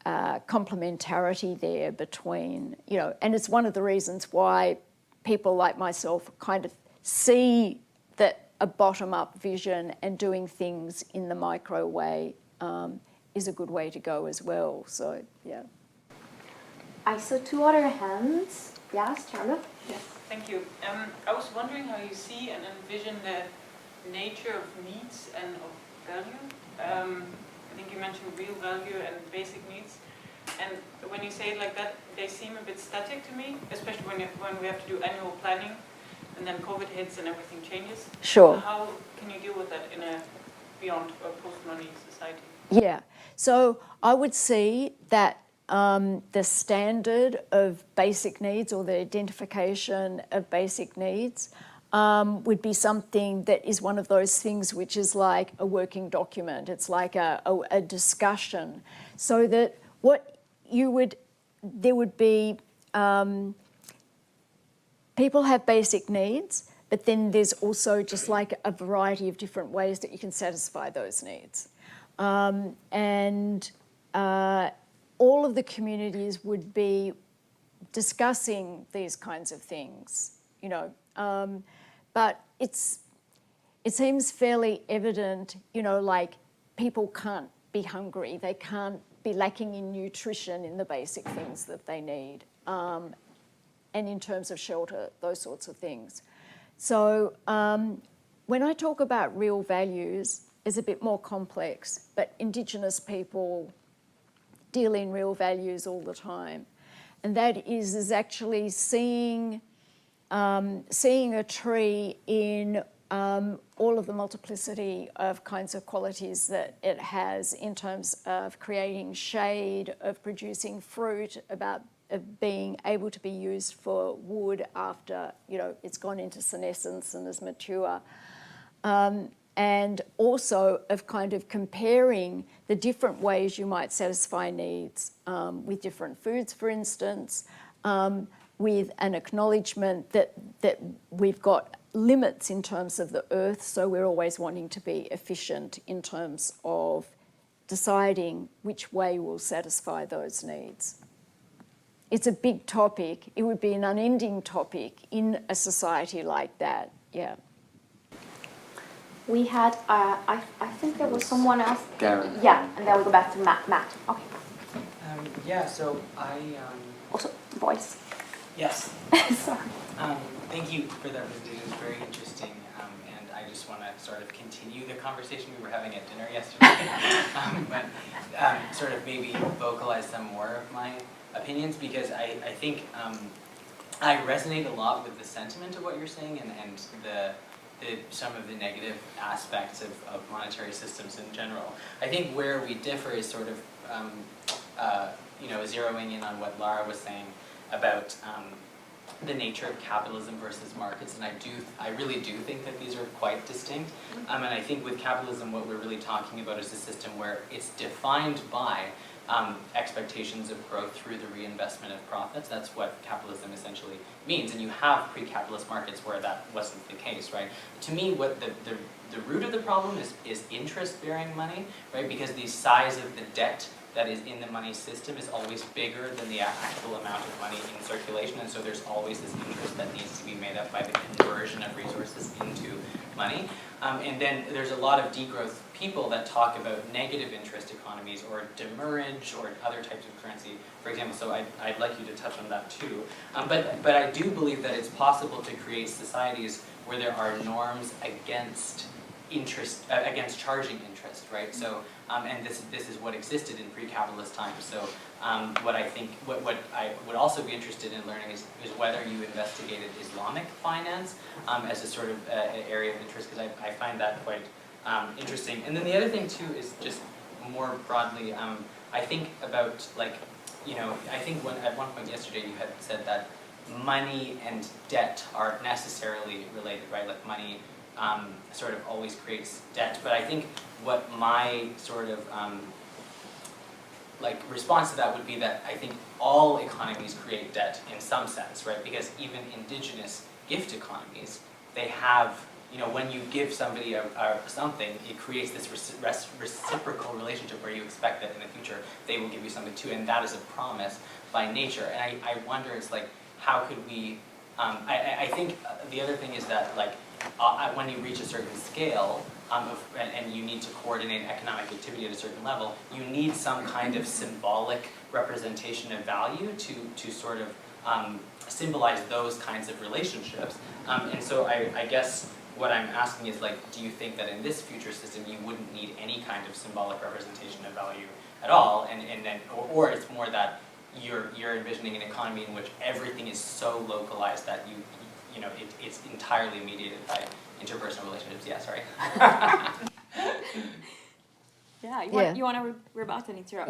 complementarity there between, you know, and it's one of the reasons why people like myself kind of see that a bottom-up vision and doing things in the micro way is a good way to go as well. So, yeah. I saw two other hands. Yes, Charlotte? Yes, thank you. I was wondering how you see and envision the nature of needs and of value. I think you mentioned real value and basic needs. And when you say it like that, they seem a bit static to me, especially when we have to do annual planning and then COVID hits and everything changes. Sure. So how can you deal with that in a beyond a post-money society? Yeah, so I would see that the standard of basic needs, or the identification of basic needs, would be something that is one of those things which is like a working document. It's like a discussion, so that there would be, people have basic needs, but then there's also just like a variety of different ways that you can satisfy those needs. And all of the communities would be discussing these kinds of things, you know. But it seems fairly evident, you know, like people can't be hungry, they can't be lacking in nutrition in the basic things that they need, and in terms of shelter, those sorts of things. So when I talk about real values, it's a bit more complex, but Indigenous people deal in real values all the time. And that is actually seeing a tree in all of the multiplicity of kinds of qualities that it has in terms of creating shade, of producing fruit, of being able to be used for wood after, you know, it's gone into senescence and is mature. And also of kind of comparing the different ways you might satisfy needs with different foods, for instance, with an acknowledgement that we've got limits in terms of the earth, so we're always wanting to be efficient in terms of deciding which way will satisfy those needs. It's a big topic. It would be an unending topic in a society like that, yeah. We had, I think there was someone else. Gary. Yeah, and then we'll go back to Matt. Okay. Yeah, so I... Also, voice. Yes. Sorry. Thank you for that presentation. It was very interesting. And I just want to sort of continue the conversation we were having at dinner yesterday. But sort of maybe vocalize some more of my opinions, because I think I resonate a lot with the sentiment of what you're saying and some of the negative aspects of monetary systems in general. I think where we differ is sort of, zeroing in on what Lara was saying about the nature of capitalism versus markets, and I really do think that these are quite distinct. And I think with capitalism, what we're really talking about is a system where it's defined by expectations of growth through the reinvestment of profits. That's what capitalism essentially means. And you have pre-capitalist markets where that wasn't the case, right? To me, what the root of the problem is interest-bearing money, right? Because the size of the debt that is in the money system is always bigger than the actual amount of money in circulation, and so there's always this interest that needs to be made up by the conversion of resources into money. And then there's a lot of degrowth people that talk about negative interest economies or demurrage or other types of currency, for example, so I'd like you to touch on that too. But I do believe that it's possible to create societies where there are norms against interest, against charging interest, right? So, and this is what existed in pre-capitalist times. So, what I would also be interested in learning is whether you investigated Islamic finance as a sort of area of interest, because I find that quite interesting. And then the other thing too is just more broadly, I think about I think at one point yesterday you had said that money and debt are necessarily related, right? Like money sort of always creates debt. But I think what my sort of response to that would be that I think all economies create debt in some sense, right? Because even indigenous gift economies, they have, when you give somebody something, it creates this reciprocal relationship where you expect that in the future they will give you something too, and that is a promise by nature. And I wonder, it's like, how could we, I think the other thing is that when you reach a certain scale, and you need to coordinate economic activity at a certain level, you need some kind of symbolic representation of value to sort of symbolize those kinds of relationships. And so I guess what I'm asking is, do you think that in this future system you wouldn't need any kind of symbolic representation of value at all, and then, or it's more that you're envisioning an economy in which everything is so localized that it's entirely mediated by interpersonal relationships. Yeah, sorry. You want to rebut Anitra?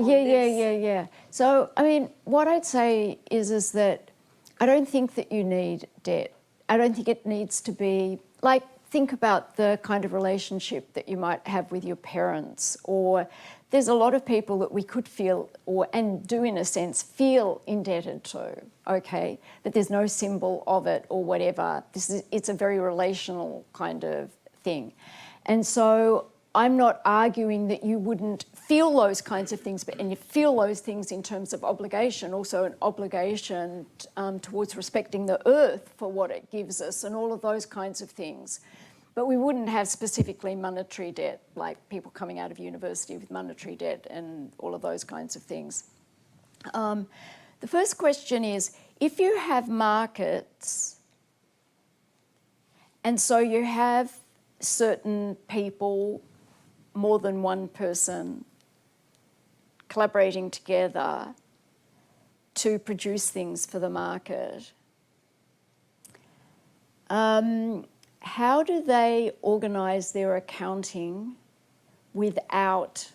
Yeah. So, I mean, what I'd say is that I don't think that you need debt. I don't think it needs to be, think about the kind of relationship that you might have with your parents, or there's a lot of people that we could feel, and do in a sense, feel indebted to, okay? But there's no symbol of it or whatever. It's a very relational kind of thing. And so I'm not arguing that you wouldn't feel those kinds of things, and you feel those things in terms of obligation, also an obligation towards respecting the earth for what it gives us and all of those kinds of things. But we wouldn't have specifically monetary debt, like people coming out of university with monetary debt and all of those kinds of things. The first question is, if you have markets, and so you have certain people, more than one person, collaborating together to produce things for the market, how do they organise their accounting without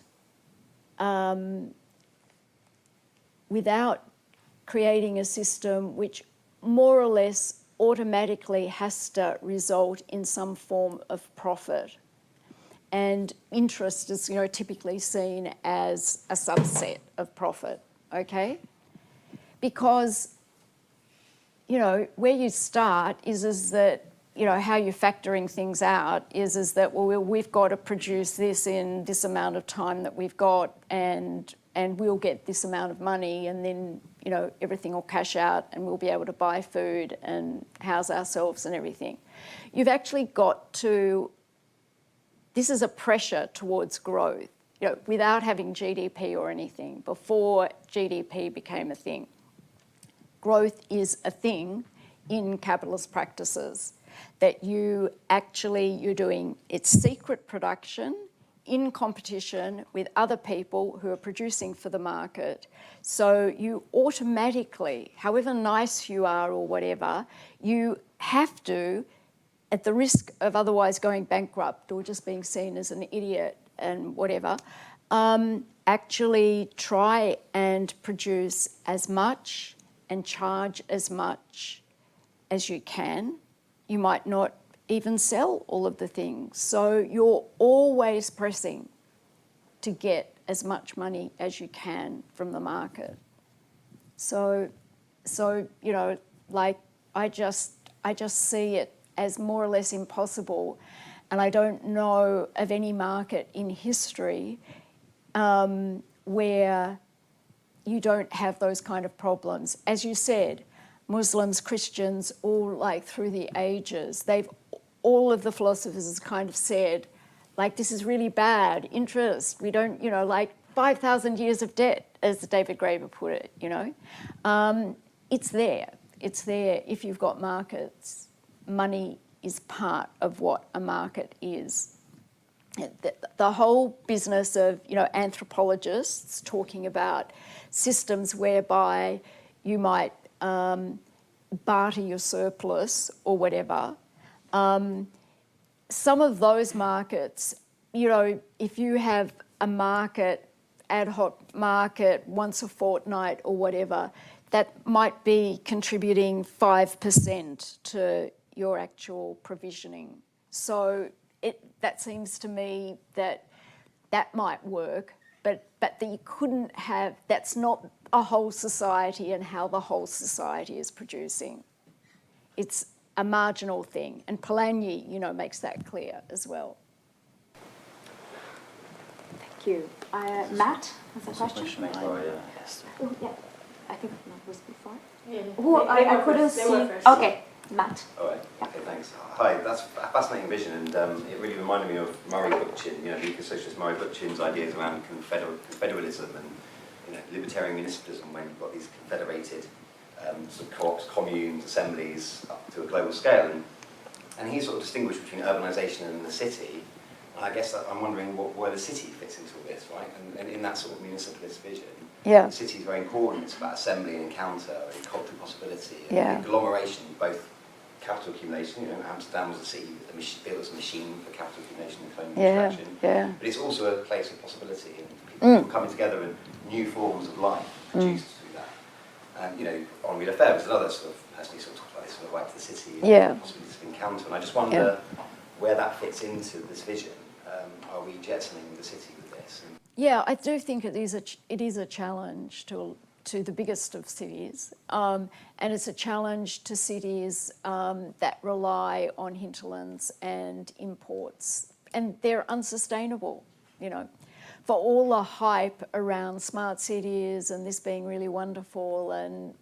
creating a system which more or less automatically has to result in some form of profit? And interest is, typically seen as a subset of profit, okay? Because, where you start is that, how you're factoring things out is that, well, we've got to produce this in this amount of time that we've got, and we'll get this amount of money, and then, everything will cash out and we'll be able to buy food and house ourselves and everything. You've actually got to, this is a pressure towards growth, without having GDP or anything, before GDP became a thing. Growth is a thing in capitalist practices, that you're doing, it's secret production in competition with other people who are producing for the market. So you automatically, however nice you are or whatever, you have to, at the risk of otherwise going bankrupt or just being seen as an idiot and whatever, actually try and produce as much and charge as much as you can. You might not even sell all of the things. So you're always pressing to get as much money as you can from the market. So like I just see it as more or less impossible, and I don't know of any market in history where you don't have those kind of problems. As you said, Muslims, Christians, all like through the ages, all of the philosophers kind of said, like, this is really bad, interest, we don't, like 5,000 years of debt, as David Graeber put it, It's there. If you've got markets. Money is part of what a market is. The whole business of, anthropologists talking about systems whereby you might barter your surplus or whatever. Some of those markets, if you have a market, ad hoc market, once a fortnight or whatever, that might be contributing 5% to your actual provisioning. So that seems to me that might work, but that you couldn't have, that's not a whole society and how the whole society is producing. It's a marginal thing, and Polanyi, makes that clear as well. Thank you. Matt has a question. Yes. Oh, yeah. I think Matt was before. Yeah. Oh, I couldn't see. Okay, Matt. All right. Okay, thanks. Hi, that's a fascinating vision, and it really reminded me of Murray Bookchin, the eco-socialist Murray Bookchin's ideas around confederalism and libertarian municipalism, when you've got these confederated sort of co-ops, communes, assemblies up to a global scale, and he sort of distinguished between urbanisation and the city. And I guess I'm wondering where the city fits into all this, right? And in that sort of municipalist vision, the city is very important. It's about assembly and encounter and cultural possibility and agglomeration, both capital accumulation. Amsterdam was a city that built as a machine for capital accumulation and colonial extraction. But it's also a place of possibility and people coming together and new forms of life produced through that. And Henri Lefebvre is another sort of person who sort of talks about this sort of right to the city and possibilities of encounter. And I just wonder where that fits into this vision. Are we jettisoning the city with this? Yeah, I do think it is a challenge to the biggest of cities, and it's a challenge to cities that rely on hinterlands and imports, and they're unsustainable, For all the hype around smart cities and this being really wonderful, and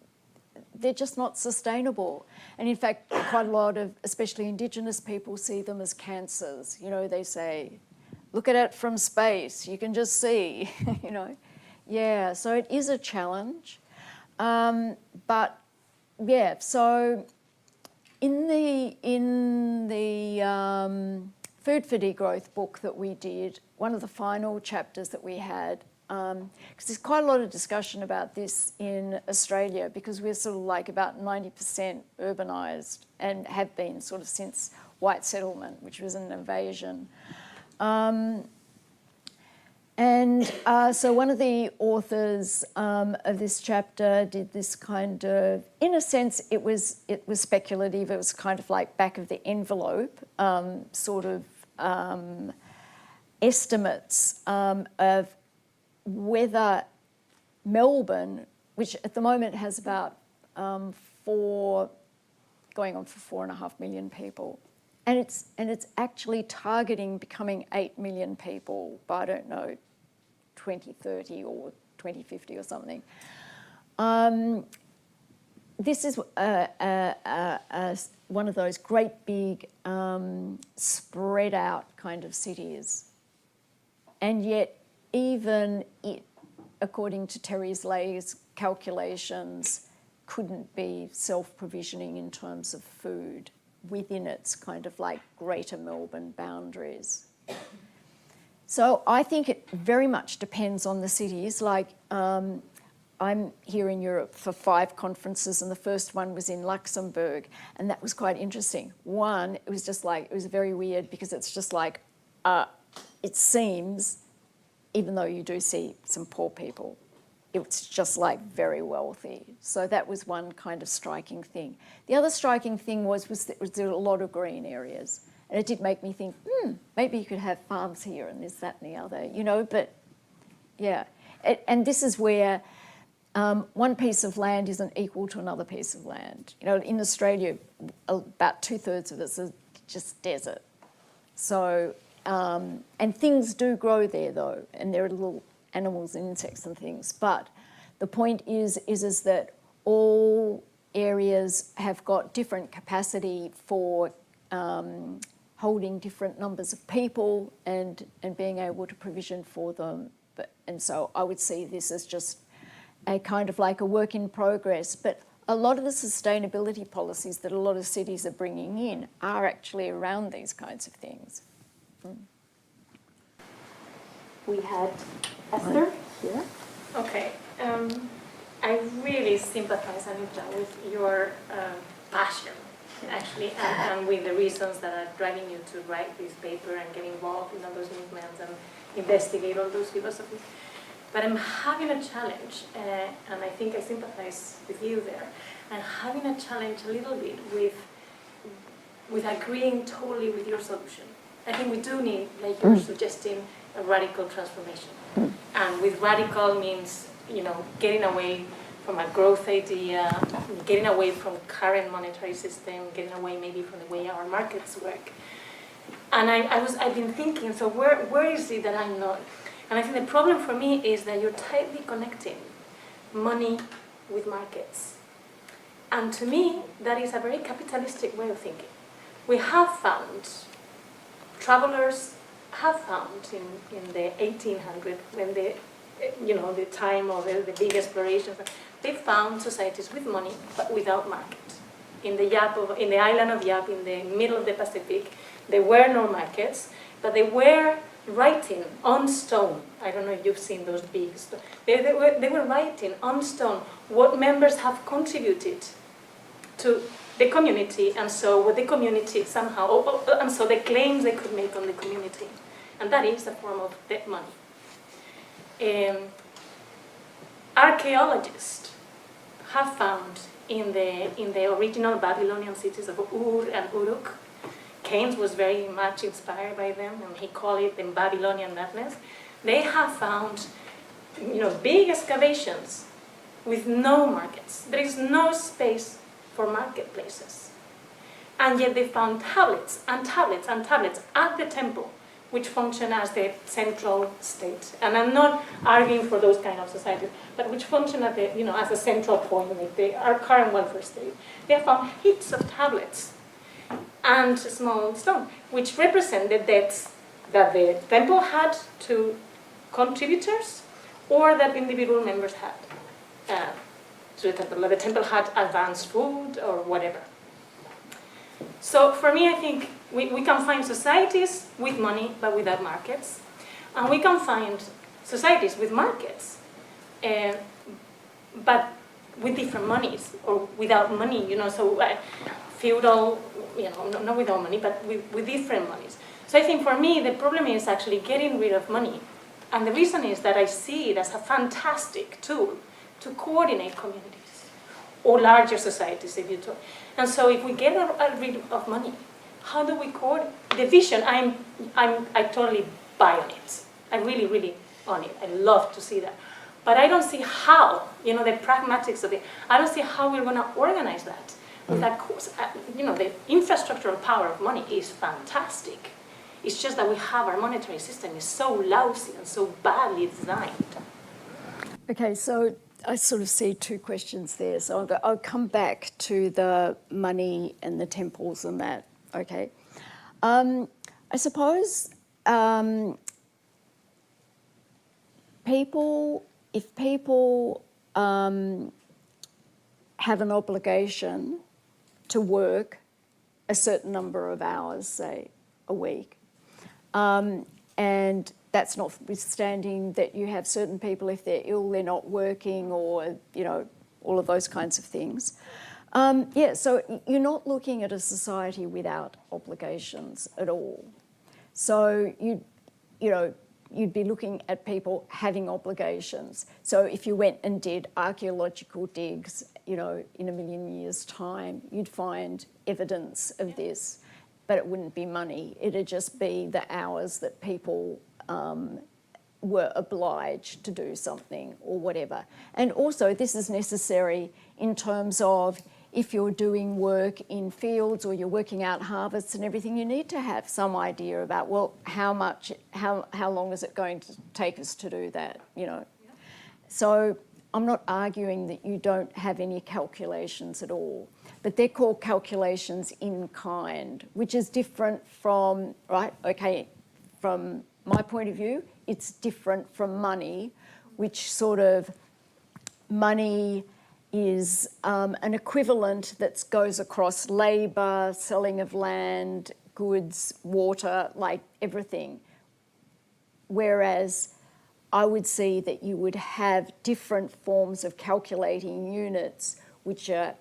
they're just not sustainable. And in fact, quite a lot of, especially Indigenous people, see them as cancers. You know, they say, look at it from space, you can just see, you know. Yeah, so it is a challenge. But yeah, so in the Food for Degrowth book that we did, one of the final chapters that we had, because there's quite a lot of discussion about this in Australia, because we're sort of like about 90% urbanised and have been sort of since white settlement, which was an invasion. So one of the authors of this chapter did this kind of, in a sense, it was speculative. It was kind of like back of the envelope sort of estimates of whether Melbourne, which at the moment has about going on for 4.5 million people, and it's actually targeting becoming 8 million people by, I don't know, 2030 or 2050 or something. This is one of those great big spread out kind of cities. And yet even it, according to Therese Lay's calculations, couldn't be self-provisioning in terms of food within its kind of like greater Melbourne boundaries. So I think it very much depends on the cities. Like I'm here in Europe for 5 conferences, and the first one was in Luxembourg, and that was quite interesting. One, it was just like, it was very weird because it's just like, it seems, even though you do see some poor people, it's just like very wealthy. So that was one kind of striking thing. The other striking thing was there were a lot of green areas. And it did make me think, maybe you could have farms here and this, that and the other, you know, but yeah. And this is where one piece of land isn't equal to another piece of land. You know, in Australia, about 2/3 of it is just desert. So, and things do grow there though, and there are little animals and insects and things. But the point is that all areas have got different capacity for holding different numbers of people and being able to provision for them. And so I would see this as just a kind of like a work in progress. But a lot of the sustainability policies that a lot of cities are bringing in are actually around these kinds of things. We had Esther here. Okay. I really sympathize, Anitra, with your passion, actually, and with the reasons that are driving you to write this paper and get involved in all those movements and investigate all those philosophies. But I'm having a challenge, and I think I sympathize with you there. I'm having a challenge a little bit with agreeing totally with your solution. I think we do need, like you're suggesting, a radical transformation. And with radical means, you know, getting away from a growth idea, getting away from current monetary system, getting away maybe from the way our markets work. And I've been thinking, so where is it that I'm not? And I think the problem for me is that you're tightly connecting money with markets. And to me, that is a very capitalistic way of thinking. We have found, travelers have found in the 1800s, when the time of the big explorations, they found societies with money but without market. In the island of Yap, in the middle of the Pacific, there were no markets, but they were writing on stone. I don't know if you've seen those big stones. They were writing on stone what members have contributed to the community, and so what the community somehow, and so the claims they could make on the community. And that is a form of debt money. Archaeologists have found in the original Babylonian cities of Ur and Uruk, Keynes was very much inspired by them, and he called it the Babylonian madness. They have found, big excavations with no markets. There is no space for marketplaces. And yet they found tablets and tablets and tablets at the temple which function as the central state. And I'm not arguing for those kind of societies, but which function at the, as a central point, like our current welfare state. They have found heaps of tablets and small stone, which represent the debts that the temple had to contributors or that individual members had to the temple. Like the temple had advanced food or whatever. So for me, I think we can find societies with money but without markets. And we can find societies with markets but with different monies or without money, so feudal, not without money, but with different monies. So I think for me, the problem is actually getting rid of money. And the reason is that I see it as a fantastic tool to coordinate communities or larger societies, if you talk. And so if we get rid of money, how do we coordinate? The vision, I totally buy on it. I'm really, really on it. I love to see that. But I don't see how, the pragmatics of it, I don't see how we're going to organize that. With that course, the infrastructural power of money is fantastic. It's just that we have our monetary system is so lousy and so badly designed. Okay, so I sort of see two questions there. So I'll come back to the money and the temples and that, okay. I suppose if people have an obligation to work a certain number of hours, say, a week, and that's notwithstanding that you have certain people, if they're ill, they're not working, or, all of those kinds of things. So you're not looking at a society without obligations at all. So you'd be looking at people having obligations. So if you went and did archaeological digs, in a million years' time, you'd find evidence of this, but it wouldn't be money. It'd just be the hours that people were obliged to do something or whatever. And also this is necessary in terms of if you're doing work in fields or you're working out harvests and everything, you need to have some idea about, well, how long is it going to take us to do that, Yeah. So I'm not arguing that you don't have any calculations at all, but they're called calculations in kind, which is different from, from my point of view, it's different from money, which sort of money is an equivalent that goes across labour, selling of land, goods, water, like everything. Whereas I would see that you would have different forms of calculating units, which are,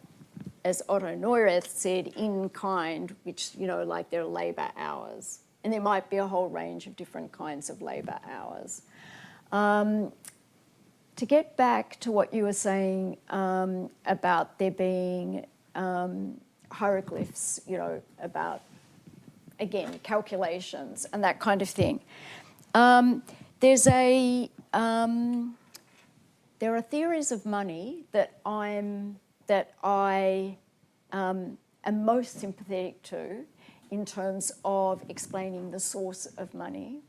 as Otto Neurath said, in kind, which, like there are labour hours. And there might be a whole range of different kinds of labour hours. To get back to what you were saying about there being hieroglyphs, about, again, calculations and that kind of thing. There are theories of money that I am most sympathetic to in terms of explaining the source of money.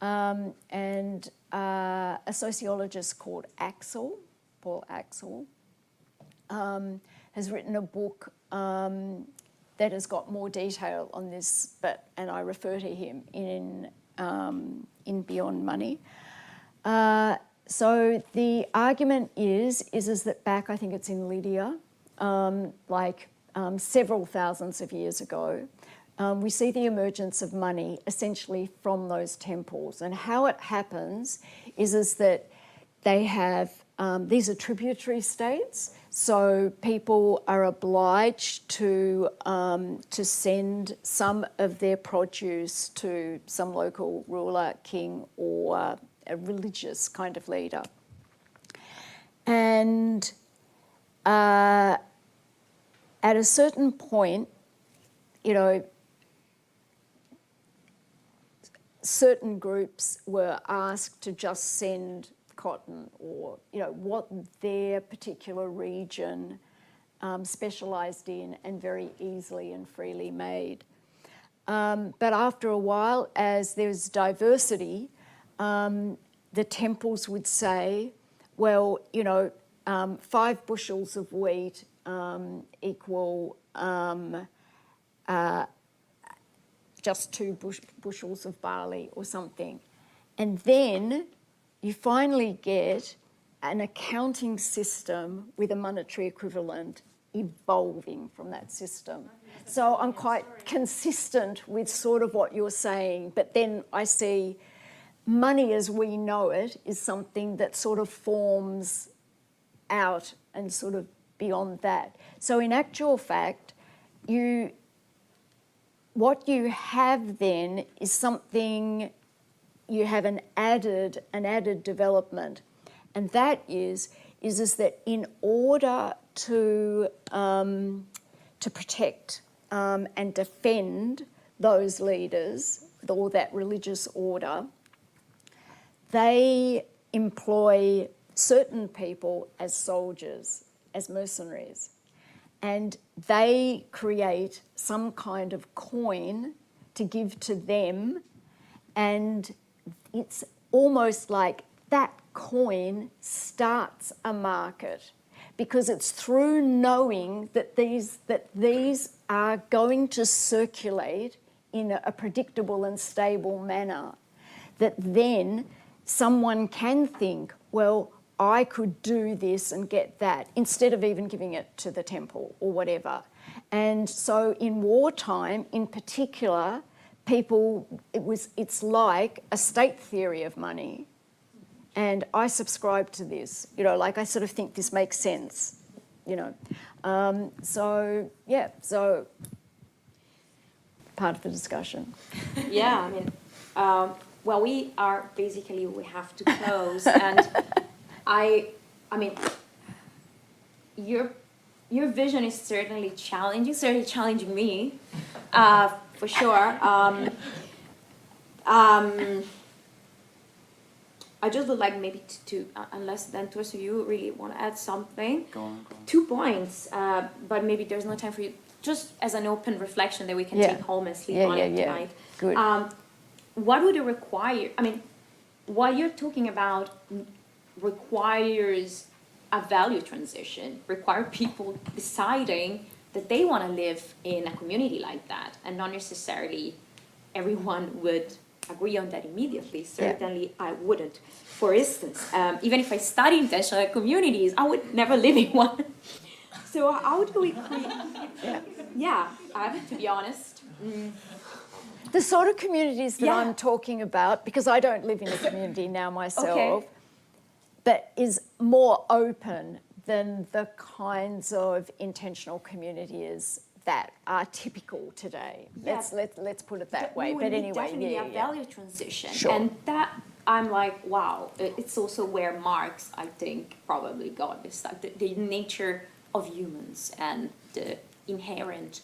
And a sociologist called Paul Axel, has written a book that has got more detail on this, and I refer to him in Beyond Money. So the argument is that back, I think it's in Lydia, several thousands of years ago, we see the emergence of money essentially from those temples. And how it happens is that they have, these are tributary states, so people are obliged to send some of their produce to some local ruler, king, or a religious kind of leader. And at a certain point, certain groups were asked to just send cotton or, what their particular region specialised in and very easily and freely made. but after a while, as there's diversity, the temples would say, well, 5 bushels of wheat equal just 2 bushels of barley or something. And then you finally get an accounting system with a monetary equivalent evolving from that system. So I'm quite consistent with sort of what you're saying, but then I see money as we know it is something that sort of forms out and sort of beyond that. So in actual fact, what you have then is something, you have an added development, and that is that in order to protect and defend those leaders or that religious order, they employ certain people as soldiers, as mercenaries, and they create some kind of coin to give to them, and it's almost like that coin starts a market, because it's through knowing that these are going to circulate in a predictable and stable manner, that then someone can think, well, I could do this and get that, instead of even giving it to the temple or whatever. And so in wartime, in particular, it's like a state theory of money. And I subscribe to this, I sort of think this makes sense, So part of the discussion. Yeah, well, we have to close, and your vision is certainly challenging me, for sure. I just would like maybe to unless then Torsten, you really want to add something. Go on. 2 points, but maybe there's no time for you. Just as an open reflection that we can take home and sleep on it tonight. Good. What would it require? What you're talking about requires a value transition, require people deciding that they want to live in a community like that, and not necessarily everyone would agree on that immediately. Certainly I wouldn't. For instance, even if I study intentional communities, I would never live in one. So how do we create... to be honest. The sort of communities that I'm talking about, because I don't live in a community now myself, but is more open than the kinds of intentional communities that are typical today. Let's put it that way. But anyway, definitely a value transition, sure. And that I'm like, wow. It's also where Marx, I think, probably got this, like the nature of humans and the inherent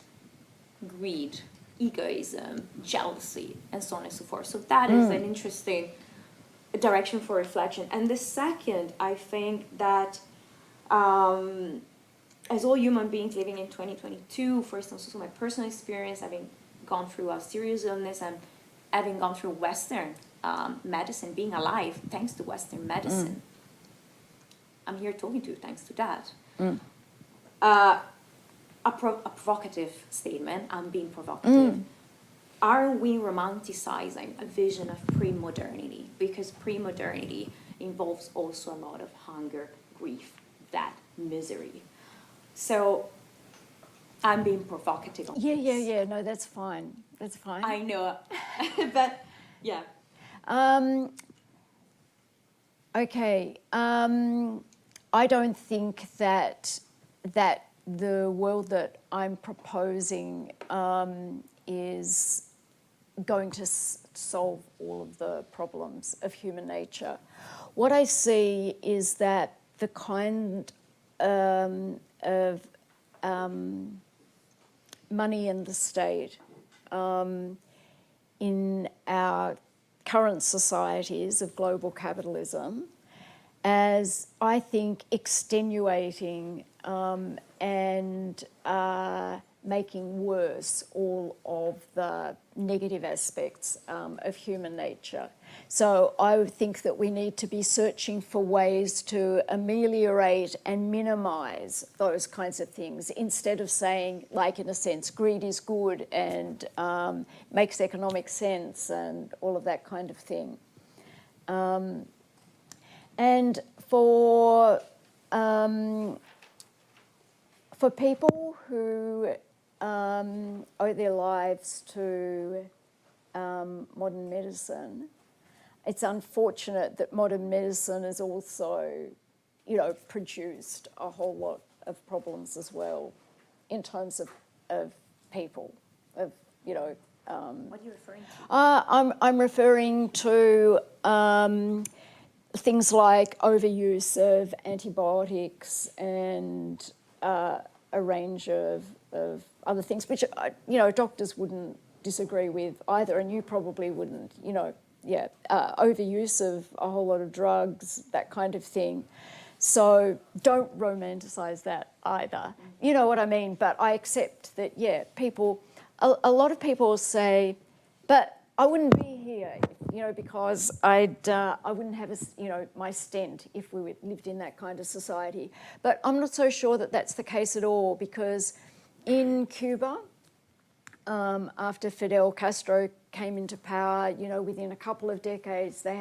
greed, egoism, jealousy, and so on and so forth. So that is an interesting direction for reflection. And the second, I think that as all human beings living in 2022, for instance, also my personal experience, having gone through a serious illness and having gone through Western medicine, being alive thanks to Western medicine. I'm here talking to you thanks to that. A provocative statement, I'm being provocative. Are we romanticizing a vision of pre-modernity? Because pre-modernity involves also a lot of hunger, grief, that misery. So I'm being provocative on this. Yeah, no, that's fine. I know, but yeah. Okay, I don't think that the world that I'm proposing is going to solve all of the problems of human nature. What I see is that the kind of money and the state in our current societies of global capitalism as, I think, extenuating and making worse all of the negative aspects of human nature. So I would think that we need to be searching for ways to ameliorate and minimise those kinds of things, instead of saying, like, in a sense, greed is good and makes economic sense and all of that kind of thing. And for people who owe their lives to modern medicine, it's unfortunate that modern medicine has also, produced a whole lot of problems as well, in terms of people, of, What are you referring to? I'm referring to things like overuse of antibiotics and a range of other things, which, doctors wouldn't disagree with either, and you probably wouldn't, overuse of a whole lot of drugs, that kind of thing. So don't romanticize that either. You know what I mean? But I accept that, people, a lot of people say, but I wouldn't be here, because I wouldn't have, my stent if we lived in that kind of society. But I'm not so sure that that's the case at all, because in Cuba, after Fidel Castro came into power, within a couple of decades, they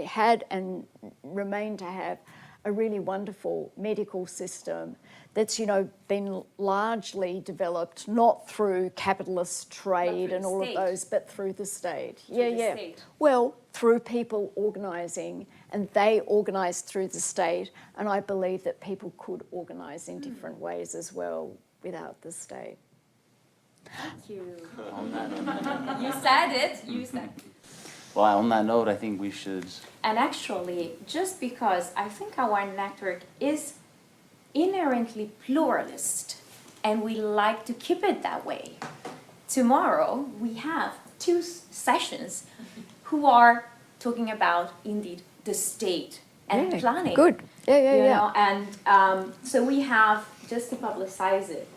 had and remain to have a really wonderful medical system that's, been largely developed not through capitalist trade and all of those, but through the state. State. Well, through people organising, and they organised through the state, and I believe that people could organise in different ways as well without the state. Thank you. On that note. You said it. You said it. Well, on that note, I think we should... And actually, just because I think our network is inherently pluralist, and we like to keep it that way, tomorrow we have 2 sessions who are talking about, indeed, the state and planning. Good. Yeah. And so we have, just to publicize it,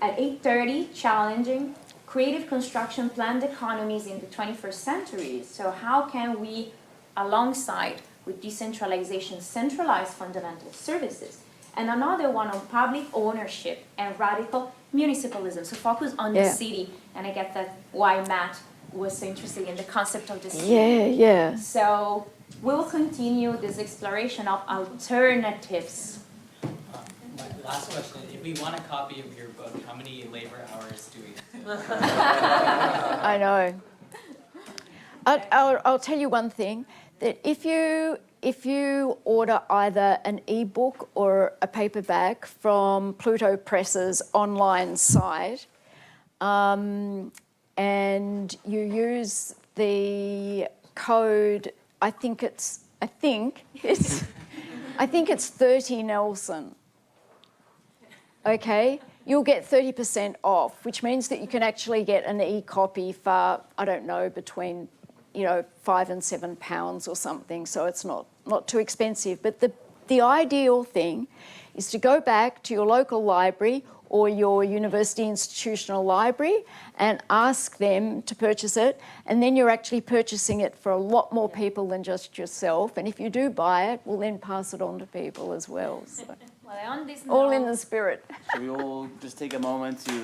at 8:30, challenging creative construction planned economies in the 21st century. So how can we, alongside with decentralization, centralize fundamental services? And another one on public ownership and radical municipalism. So focus on the city. And I get that why Matt was so interested in the concept of the city. Yeah. So we'll continue this exploration of alternatives. My last question, if we want a copy of your book, how many labor hours do we I know. I'll tell you one thing, that if you order either an ebook or a paperback from Pluto Press's online site, and you use the code, I think it's 30 Nelson. Okay, you'll get 30% off, which means that you can actually get an e-copy for, I don't know, between £5 and £7 or something. So it's not too expensive. But the ideal thing is to go back to your local library or your university institutional library and ask them to purchase it, and then you're actually purchasing it for a lot more people than just yourself. And if you do buy it, we'll then pass it on to people as well. So. Well, on this All note, in the spirit. Should we all just take a moment to